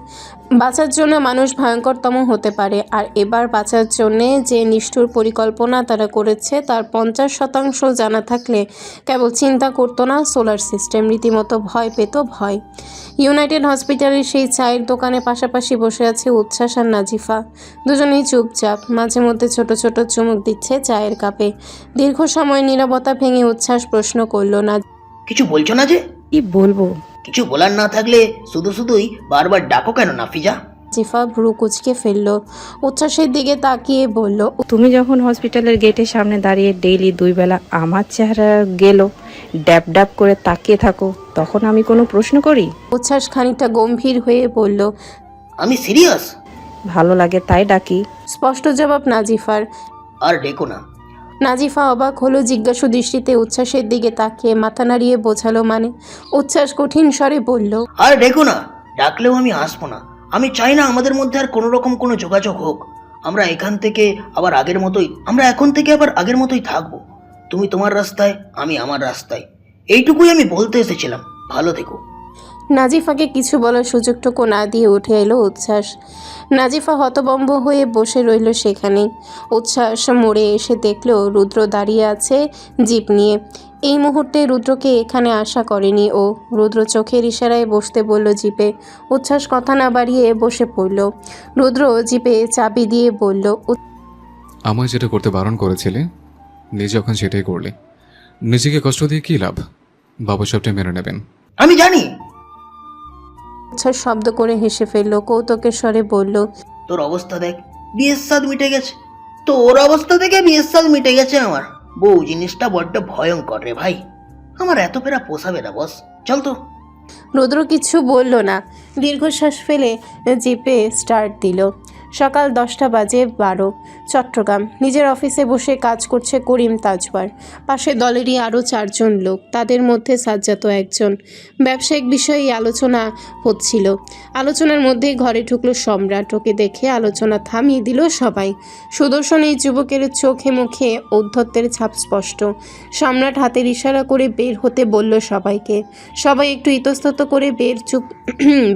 বাঁচার জন্য মানুষ ভয়ঙ্করতম হতে পারে, আর এবার বাঁচার জন্যে যে নিষ্ঠুর পরিকল্পনা তারা করেছে তার 50% জানা থাকলে কেবল চিন্তা করতো না সোলার সিস্টেম, রীতিমতো ভয় পেত। ভয়। ইউনাইটেড হসপিটালের সেই চায়ের দোকানে পাশাপাশি বসে আছে উচ্ছ্বাস আর নাজিফা। দুজনেই চুপচাপ, মাঝে মধ্যে ছোট ছোট চুমুক দিচ্ছে চায়ের কাপে। দীর্ঘ সময় নীরবতা ভেঙে উচ্ছ্বাস প্রশ্ন করল, না কিছু বলছো না যে? কি বলবো? কিছু বলার না থাকলে শুধুই বারবার ডাকো কেন নাফিজা? নাজিফা ভ্রু কুচকে ফেলল, উচ্ছ্বাসের দিকে তাকিয়ে বলল, তুমি যখন হসপিটালের গেটের সামনে দাঁড়িয়ে ডেইলি 2 বেলা আমার চেহারা গেল ড্যাব ড্যাব করে তাকিয়ে থাকো, তখন আমি কোনো প্রশ্ন করি? উচ্ছ্বাস খানিকটা গম্ভীর হয়ে বলল, আমি সিরিয়াস। ভালো লাগে তাই ডাকি। স্পষ্ট জবাব নাজিফার। আর ডেকো না। নাজিফা অবাক হলো, জিজ্ঞাসু দৃষ্টিতে উচ্ছ্বাসের দিকে তাকিয়ে মাথা নাড়িয়ে বোঝালো মানে। উচ্ছ্বাস কঠিন স্বরে বলল, আর ডেকো না, ডাকলেও আমি আসবো না। আমি চাই না আমাদের মধ্যে আর কোনো রকম কোনো যোগাযোগ হোক। আমরা এখন থেকে আবার আগের মতোই থাকবো। তুমি তোমার রাস্তায়, আমি আমার রাস্তায়। এইটুকুই আমি বলতে এসেছিলাম। ভালো থেকো। নাজিফাকে কিছু বলার সুযোগটুকু না দিয়ে উঠে এলো উচ্ছ্বাস। নাজিফা হতভম্ব হয়ে বসে রইল সেখানেই। উচ্ছ্বাস মোড়ে এসে দেখল রুদ্র দাঁড়িয়ে আছে জিপ নিয়ে। এই মুহূর্তে রুদ্রকে এখানে আশা করেনি ও। রুদ্র চোখের ইশারায় বসতে বলল জিপে। উচ্ছ্বাস কথা না বাড়িয়ে বসে পড়ল। রুদ্র জিপে চাবি দিয়ে বলল, আমায় যেটা করতে বারণ করেছিলে নিজে যখন সেটাই করলে, নিজেকে কষ্ট দিয়ে কী লাভ? বাবা সবটা মেনে নেবেন। আমি জানি। উচ্ছ্বাস শব্দ করে হেসে ফেলল, কৌতুকের স্বরে বলল, তোর অবস্থা দেখ, বিয়ের স্বাদ মিটে গেছে। তোর অবস্থা থেকে বিয়ের স্বাদ মিটে গেছে আমার। বউ জিনিসটা বড্ড ভয়ঙ্কর রে ভাই। আমার এত পেরা পোষাবে না বস, চল তো। রুদ্র কিছু বলল না, দীর্ঘশ্বাস ফেলে জিপে স্টার্ট দিল। সকাল 10:12 চট্টগ্রাম। নিজের অফিসে বসে কাজ করছে করিম তাজওয়ার। পাশে দলেরই আরও 4 জন লোক, তাদের মধ্যে সাজ্জাদও একজন। ব্যবসায়িক বিষয়ে আলোচনা হচ্ছিল। আলোচনার মধ্যেই ঘরে ঢুকলো সম্রাট। ওকে দেখে আলোচনা থামিয়ে দিল সবাই। সুদর্শন এই যুবকের চোখে মুখে ঔদ্ধত্যের ছাপ স্পষ্ট। সম্রাট হাতের ইশারা করে বের হতে বলল সবাইকে। সবাই একটু ইতস্তত করে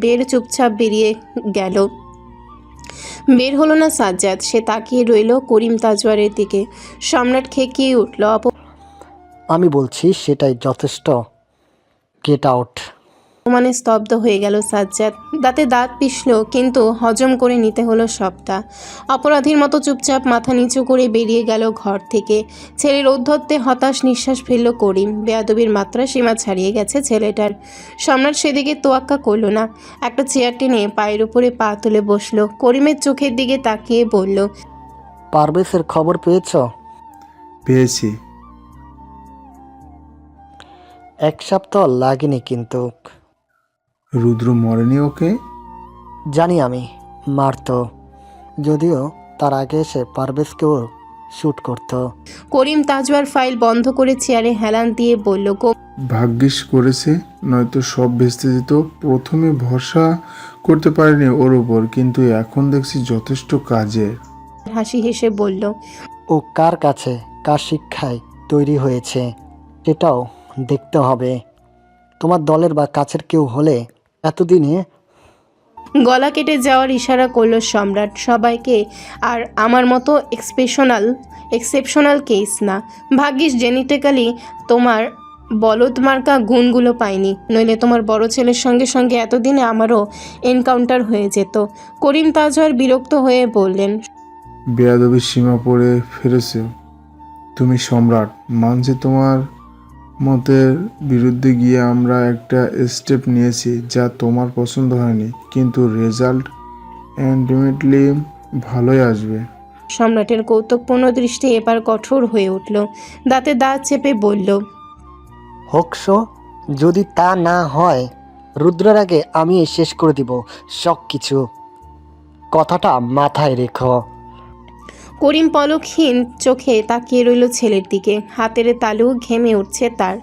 বের চুপচাপ বেরিয়ে গেল। বের হলো না সাজ্জাদ, সে তাকিয়ে রইল করিম তাজওয়ারের দিকে। সম্রাট খেকিয়ে উঠল, আমি বলছি সেটাই যথেষ্ট, গেট আউট। মানে স্তব্ধ হয়ে গেল সাজ্জাদ। দাঁতে দাঁত পিষল, কিন্তু হজম করে নিতে হলো সবটা। অপরাধীর মতো চুপচাপ মাথা নিচু করে বেরিয়ে গেল ঘর থেকে। ছেলের ঔদ্ধত্যে হতাশ নিঃশ্বাস ফেলল করিম। বেয়াদবির মাত্রা সীমা ছাড়িয়ে গেছে ছেলেটার। সম্রাট সেদিকে তোয়াক্কা করল না। একটা চেয়ার টেনে পায়ের উপরে পা তুলে বসলো। করিমের চোখের দিকে তাকিয়ে বলল, পারভেজের খবর পেয়েছো? পেয়েছি। 1 সপ্তাহ লাগেনি কিন্তু। রুদ্র মরেনি ওকে? জানি আমি, মারতো। যদিও তার আগে এসে পারভেজকেও শ্যুট করতো। করিম তাজওয়ার ফাইল বন্ধ করে চেয়ারে হেলান দিয়ে বলল, ভাগ্যিস করেছে, নয়তো সব ভেস্তে যেত। প্রথমে ভরসা করতে পারিনি ওর উপর, কিন্তু এখন দেখছি যথেষ্ট কাজে। হাসি হেসে বলল, ও কার কাছে, কার শিক্ষায় তৈরি হয়েছে সেটাও দেখতে হবে। তোমার দলের বা কাছের কেউ হলে এতদিনে। গলা কেটে যাওয়ার ইশারা করলো সম্রাট সবাইকে। আর আমার মতো এক্সেপশনাল কেস না। ভাগ্যিস জেনেটিক্যালি তোমার বলদ মার্কা গুণগুলো পাইনি, নইলে তোমার বড় ছেলের সঙ্গে সঙ্গে এতদিনে আমারও এনকাউন্টার হয়ে যেত। করিম তাজওয়ার বিরক্ত হয়ে বললেন, বেয়াদবির সীমা পড়ে ফেলেছে তুমি সম্রাট। মানছি তোমার মতের বিরুদ্ধে গিয়ে আমরা একটা স্টেপ নিয়েছি যা তোমার পছন্দ হয়নি, কিন্তু রেজাল্ট আলটিমেটলি ভালোই আসবে। সম্রাটের কৌতুকপূর্ণ দৃষ্টি এবার কঠোর হয়ে উঠল। দাঁতে দাঁত চেপে বলল, হোকসো, যদি তা না হয় রুদ্রের আগে আমি শেষ করে দিব সব কিছু। কথাটা মাথায় রেখো। করিম পলকহীন চোখে তাকিয়ে রইল ছেলের দিকে। হাতের তালু ঘেমে উঠছে তার।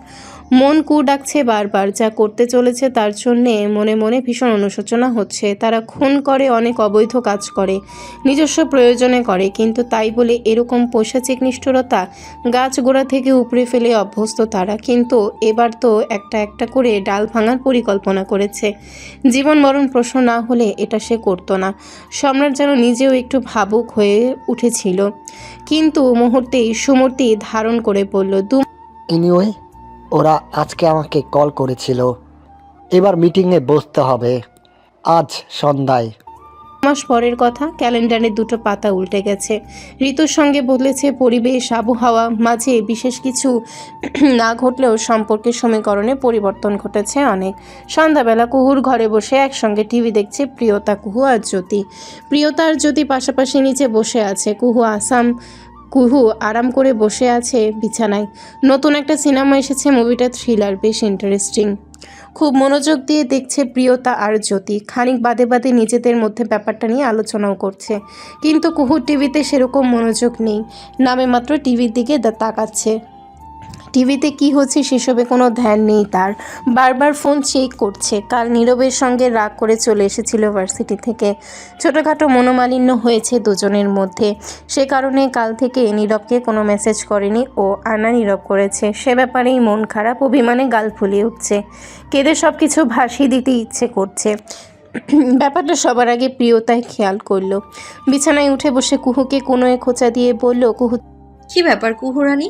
মন কু ডাকছে বারবার। যা করতে চলেছে তার জন্যে মনে মনে ভীষণ অনুশোচনা হচ্ছে। তারা খুন করে, অনেক অবৈধ কাজ করে, নিজস্ব প্রয়োজনে করে, কিন্তু তাই বলে এরকম পৈশাচিক নিষ্ঠুরতা গাছ গোড়া থেকে উপড়ে ফেলে অভ্যস্ত তারা। কিন্তু এবার তো একটা একটা করে ডাল ভাঙার পরিকল্পনা করেছে। জীবন মরণ প্রশ্ন না হলে এটা সে করতো না। সম্রাট যেন নিজেও একটু ভাবুক হয়ে উঠেছিল, কিন্তু মুহূর্তেই সুমূর্তি ধারণ করে বলল, এনিওয়ে, ওরা আজকে আমাকে কল করেছিল। এবার মিটিংয়ে বসতে হবে আজ সন্ধ্যায়। মাস পরের কথা। ক্যালেন্ডারে 2টো পাতা উল্টে গেছে। ঋতুর সঙ্গে বদলেছে পরিবেশ, আবহাওয়া। মাঝে বিশেষ কিছু না ঘটলেও সম্পর্কের সমীকরণে পরিবর্তন ঘটেছে অনেক। সন্ধ্যাবেলা কুহুর ঘরে বসে একসঙ্গে টিভি দেখছে প্রিয়তা, কুহু আর জ্যোতি। প্রিয়তা আর জ্যোতি পাশাপাশি নিচে বসে আছে। কুহু আরাম করে বসে আছে বিছানায়। নতুন একটা সিনেমা এসেছে, মুভিটা থ্রিলার, বেশ ইন্টারেস্টিং। খুব মনোযোগ দিয়ে দেখছে প্রিয়তা আর জ্যোতি। খানিক বাদে বাদে নিজেদের মধ্যে ব্যাপারটা নিয়ে আলোচনাও করছে, কিন্তু কুহুর টিভিতে সেরকম মনোযোগ নেই, নামে মাত্র টিভির দিকে তাকাচ্ছে। টিভিতে কি হচ্ছে সেসবে কোনো ধ্যান নেই তার, বারবার ফোন চেক করছে। কাল নীরবের সঙ্গে রাগ করে চলে এসেছিল ভার্সিটি থেকে, ছোটোখাটো মনোমালিন্য হয়েছে দুজনের মধ্যে, সে কারণে কাল থেকে নীরবকে কোনো মেসেজ করেনি ও আনা নীরব করেছে। সে ব্যাপারেই মন খারাপ, অভিমানে গাল ফুলিয়ে উঠছে, কেঁদে সব কিছু ভাসিয়ে দিতে ইচ্ছে করছে। ব্যাপারটা সবার আগে প্রিয়তায় খেয়াল করলো। বিছানায় উঠে বসে কুহুকে কোনোয়ে খোঁচা দিয়ে বলল, কুহু কি ব্যাপার কুহুরানি,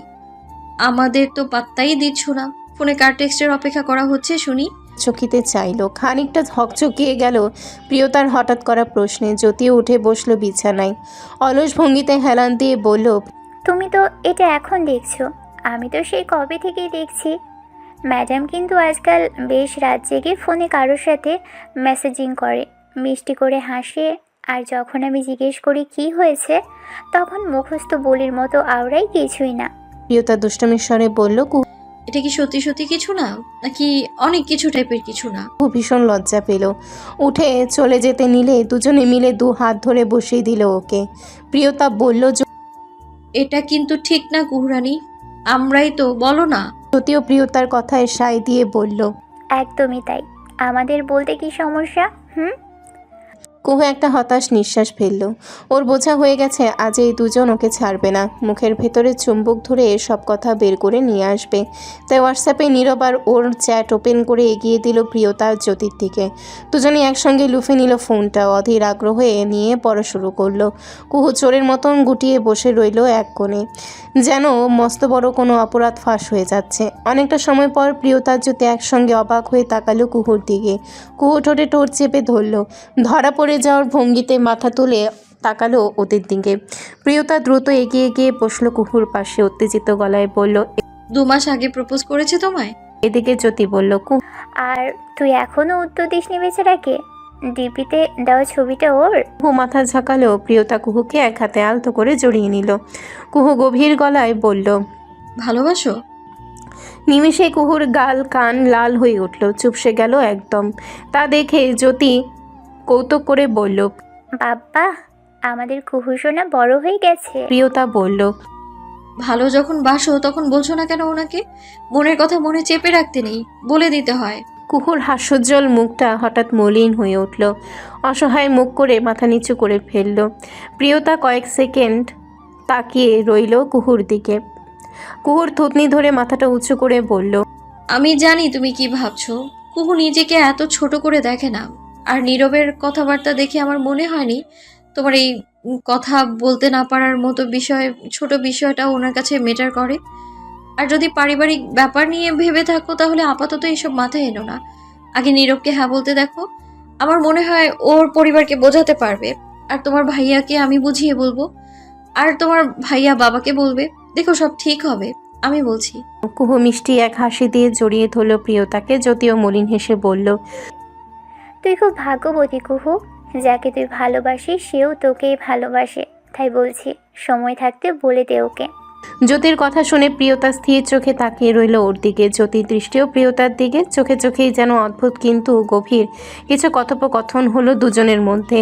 আমাদের তো পাত্তাই দিচ্ছ না, ফোনে কার টেক্সটের অপেক্ষা করা হচ্ছে শুনি। চকিতে চাইলো, খানিকটা হকচকিয়ে গেল প্রিয়তার হঠাৎ করা প্রশ্নে। যদিও উঠে বসলো বিছানায়, অলস ভঙ্গিতে হেলান দিয়ে বলল, তুমি তো এটা এখন দেখছো, আমি তো সেই কবে থেকেই দেখছি। ম্যাডাম কিন্তু আজকাল বেশ রাত জেগে ফোনে কারোর সাথে মেসেজিং করে, মিষ্টি করে হাসে, আর যখন আমি জিজ্ঞেস করি কি হয়েছে, তখন মুখস্থ বলির মতো আওড়াই কিছুই না। প্রিয়তা দুষ্টমির স্বরে বলল, এটা কি সত্যি সত্যি কিছু না, নাকি অনেক কিছু টাইপের কিছু না? কুহু ভীষণ লজ্জা পেল। উঠে চলে যেতে নিলে দুজনে মিলে দু হাত ধরে বসিয়ে দিল ওকে। প্রিয়তা বলল, এটা কিন্তু ঠিক না কুহুরানি, আমরাই তো, বলো না। যদিও প্রিয়তার কথায় সায় দিয়ে বলল, একদমই তাই, আমাদের বলতে কি সমস্যা? কুহু একটা হতাশ নিঃশ্বাস ফেলল। ওর বোঝা হয়ে গেছে আজ এই দুজন ওকে ছাড়বে না, মুখের ভেতরে চুম্বক ধরে সব কথা বের করে নিয়ে আসবে। তাই হোয়াটসঅ্যাপে নীরব আর ওর চ্যাট ওপেন করে এগিয়ে দিল প্রিয়তা আর জ্যোতির দিকে। দুজনেই একসঙ্গে লুফে নিল ফোনটা, অধীর আগ্রহে নিয়ে পড়া শুরু করলো। কুহু চোরের মতন গুটিয়ে বসে রইল এক কোণে, যেন মস্ত বড় কোনো অপরাধ ফাঁস হয়ে যাচ্ছে। অনেকটা সময় পর প্রিয়তার জ্যোতি একসঙ্গে অবাক হয়ে তাকালো কুহুর দিকে। কুহু ঠোঁটে ঠোঁট চেপে ধরল, ধরা পড়ে যাওয়ার ভঙ্গিতে মাথা তুলে তাকালো ওদের দিকে। প্রিয়তা দ্রুত এগিয়ে গিয়ে বসলো কুহুর পাশে, উত্তেজিত গলায় বলল, 2 মাস আগে প্রপোজ করেছে তোমায়? এদিকে জ্যোতি বলল, আর তুই এখনো উত্তর দিসনি বেচারাকে? ডিপিতে দেওয়া ছবিটা ওর? কুহু মাথা ঝাঁকালো। প্রিয়তা কুহুকে এক হাতে আলতো করে জড়িয়ে নিল। কুহু গভীর গলায় বলল, ভালোবাসো? নিমেষে কুহুর গাল কান লাল হয়ে উঠল, চুপসে গেল একদম। তা দেখে জ্যোতি কৌতুক করে বলল, বাবা, আমাদের কুহু সোনা বড় হয়ে গেছে। প্রিয়তা বলল, ভালো যখন বাসো তখন বলছো না কেন ওনাকে? মনের কথা মনে চেপে রাখতে নেই, বলে দিতে হয়। কুহুর হাস্যোজ্জ্বল মুখটা হঠাৎ মলিন হয়ে উঠল, অসহায় মুখ করে মাথা নিচু করে ফেলল। প্রিয়তা কয়েক সেকেন্ড তাকিয়ে রইল কুহুর দিকে। কুহুর থুতনি ধরে মাথাটা উঁচু করে বলল, আমি জানি তুমি কি ভাবছো, কুহু নিজেকে এত ছোট করে দেখে না। আর নীরবের কথাবার্তা দেখে আমার মনে হয়নি তোমার এই কথা বলতে না পারার মতো ছোট বিষয়টা ওনার কাছে মেটার করে। আর যদি পারিবারিক ব্যাপার নিয়ে ভেবে থাকো তাহলে আপাতত এসব মাথায় এনো না, আগে নীরবকে হ্যাঁ বলতে দেখো। আমার মনে হয় ওর পরিবারকে বোঝাতে পারবে, আর তোমার ভাইয়াকে আমি বুঝিয়ে বলবো, আর তোমার ভাইয়া বাবাকে বলবে, দেখো সব ঠিক হবে, আমি বলছি। কুহু মিষ্টি এক হাসি দিয়ে জড়িয়ে ধরল প্রিয়তাকে। যদিও মলিন হেসে বলল, তুই খুব ভাগ্যবতী কুহু, যাকে তুই ভালোবাসিস সেও তোকেই ভালোবাসে। তাই বলছি, সময় থাকতে বলে দে ওকে। জ্যোতির কথা শুনে প্রিয়তা স্থির চোখে তাকিয়ে রইল ওর দিকে। জ্যোতির দৃষ্টিও প্রিয়তার দিকে, চোখে চোখেই যেন অদ্ভুত কিন্তু গভীর কিছু কথোপকথন হলো দুজনের মধ্যে।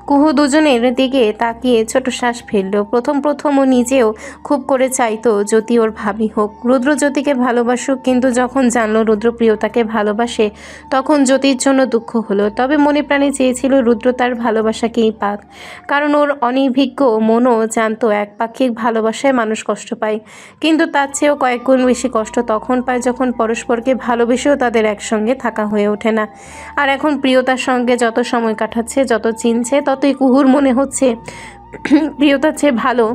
কুহু দুজনের দিকে তাকিয়ে ছোট শ্বাস ফেলল। প্রথম ও নিজেও খুব করে চাইতো জ্যোতি ওর ভাবি হোক, রুদ্র জ্যোতিকে ভালোবাসুক, কিন্তু যখন জানলো রুদ্র প্রিয়তাকে ভালোবাসে তখন জ্যোতির জন্য দুঃখ হলো। তবে মনে প্রাণে চেয়েছিল রুদ্র তার ভালোবাসাকেই পাক, কারণ ওর অনিভিজ্ঞ মনও জানতো একপাক্ষিক ভালোবাসায় মানুষ কষ্ট পায়, কিন্তু তার চেয়েও কয়েক গুণ বেশি কষ্ট তখন পায় যখন পরস্পরকে ভালোবেসেও তাদের একসঙ্গে থাকা হয়ে ওঠে না। আর এখন প্রিয়তার সঙ্গে যত সময় কাটাচ্ছে, যত চিনছে, ততই কুহুর মনে হচ্ছে প্রিয়তার চেয়ে ভালো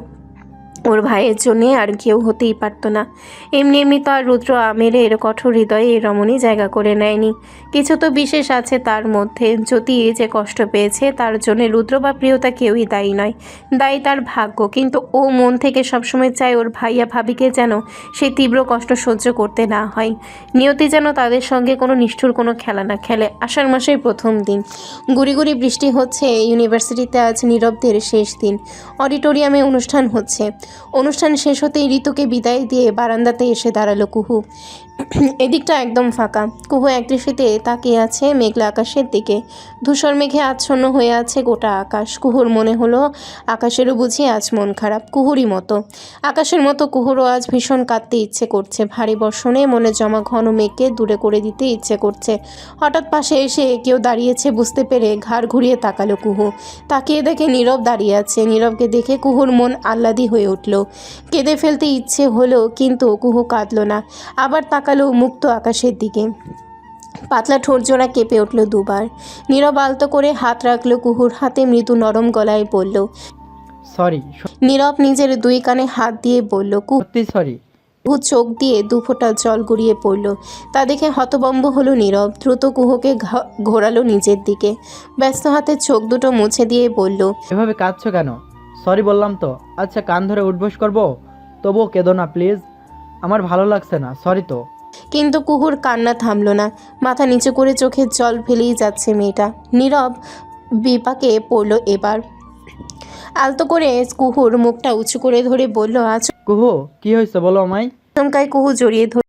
ওর ভাইয়ের জন্যে আর কেউ হতেই পারতো না। এমনি তো আর রুদ্র আমেরের কঠোর হৃদয়ে এই রমণী জায়গা করে নেয়নি, কিছু তো বিশেষ আছে তার মধ্যে। যদি যে কষ্ট পেয়েছে তার জন্য রুদ্র বা প্রিয়তা কেউই দায়ী নয়, দায়ী তার ভাগ্য। কিন্তু ও মন থেকে সবসময় চায় ওর ভাইয়া ভাবিকে যেন সেই তীব্র কষ্ট সহ্য করতে না হয়। নিয়তি যেন তাদের সঙ্গে কোনো নিষ্ঠুর কোনো খেলা না খেলে। আষাঢ় মাসের প্রথম দিন, গুড়ি গুড়ি বৃষ্টি হচ্ছে। ইউনিভার্সিটিতে আজ নীরবদের শেষ দিন, অডিটোরিয়ামে অনুষ্ঠান হচ্ছে। অনুষ্ঠান শেষ হতেই ঋতুকে বিদায় দিয়ে বারান্দাতে এসে দাঁড়ালো কুহু। এদিকটা একদম ফাঁকা। কুহু একদৃষ্টিতে তাকিয়ে আছে মেঘলা আকাশের দিকে। ধূসর মেঘে আচ্ছন্ন হয়ে আছে গোটা আকাশ। কুহুর মনে হলো আকাশেরও বুঝি আজ মন খারাপ, কুহুরই মতো। আকাশের মতো কুহুরও আজ ভীষণ কাঁদতে ইচ্ছে করছে। ভারী বর্ষণে মনে জমা ঘন মেঘকে দূরে করে দিতে ইচ্ছে করছে। হঠাৎ পাশে এসে কেউ দাঁড়িয়েছে বুঝতে পেরে ঘাড় ঘুরিয়ে তাকালো কুহু। তাকিয়ে দেখে নীরব দাঁড়িয়ে আছে। নীরবকে দেখে কুহুর মন আহ্লাদি হয়ে উঠল। কেঁদে ফেলতে ইচ্ছে হলো, কিন্তু কুহু কাঁদল না। আবার তাকালো মুক্ত আকাশের দিকে। পাতলা ঠোঁটজোড়া কেঁপে উঠল দুবার। নীরব আলতো করে হাত রাখলো কুহুর হাতে, মৃদু নরম গলায় বলল। সরি, নীরব নিজের দুই কানে হাত দিয়ে বলল। সত্যি সরি। কুহু চোখ দিয়ে দুফোঁটা জল গড়িয়ে পড়ল। তা দেখে হতভম্ব হলো নীরব। দ্রুত কুহুকে ঘোরালো নিজের দিকে। ব্যস্ত হাতে চোখ দুটো মুছে দিয়ে বলল। এভাবে কাঁদছো কেন? সরি বললাম তো। আচ্ছা, কান ধরে উঠবোস করবো? তবুও কেঁদো না প্লিজ, আমার ভালো লাগছে না। সরি তো। কিন্তু কুহুর কান্না থামল না। মাথা নিচু করে চোখের জল ফেলেই যাচ্ছে মেয়েটা। নীরব বিপাকে পড়ল এবার। আলতো করে কুহুর মুখটা উঁচু করে ধরে বলল। কুহু, কি হয়েছে বলো আমায়? আচমকায় কুহু জড়িয়ে ধরল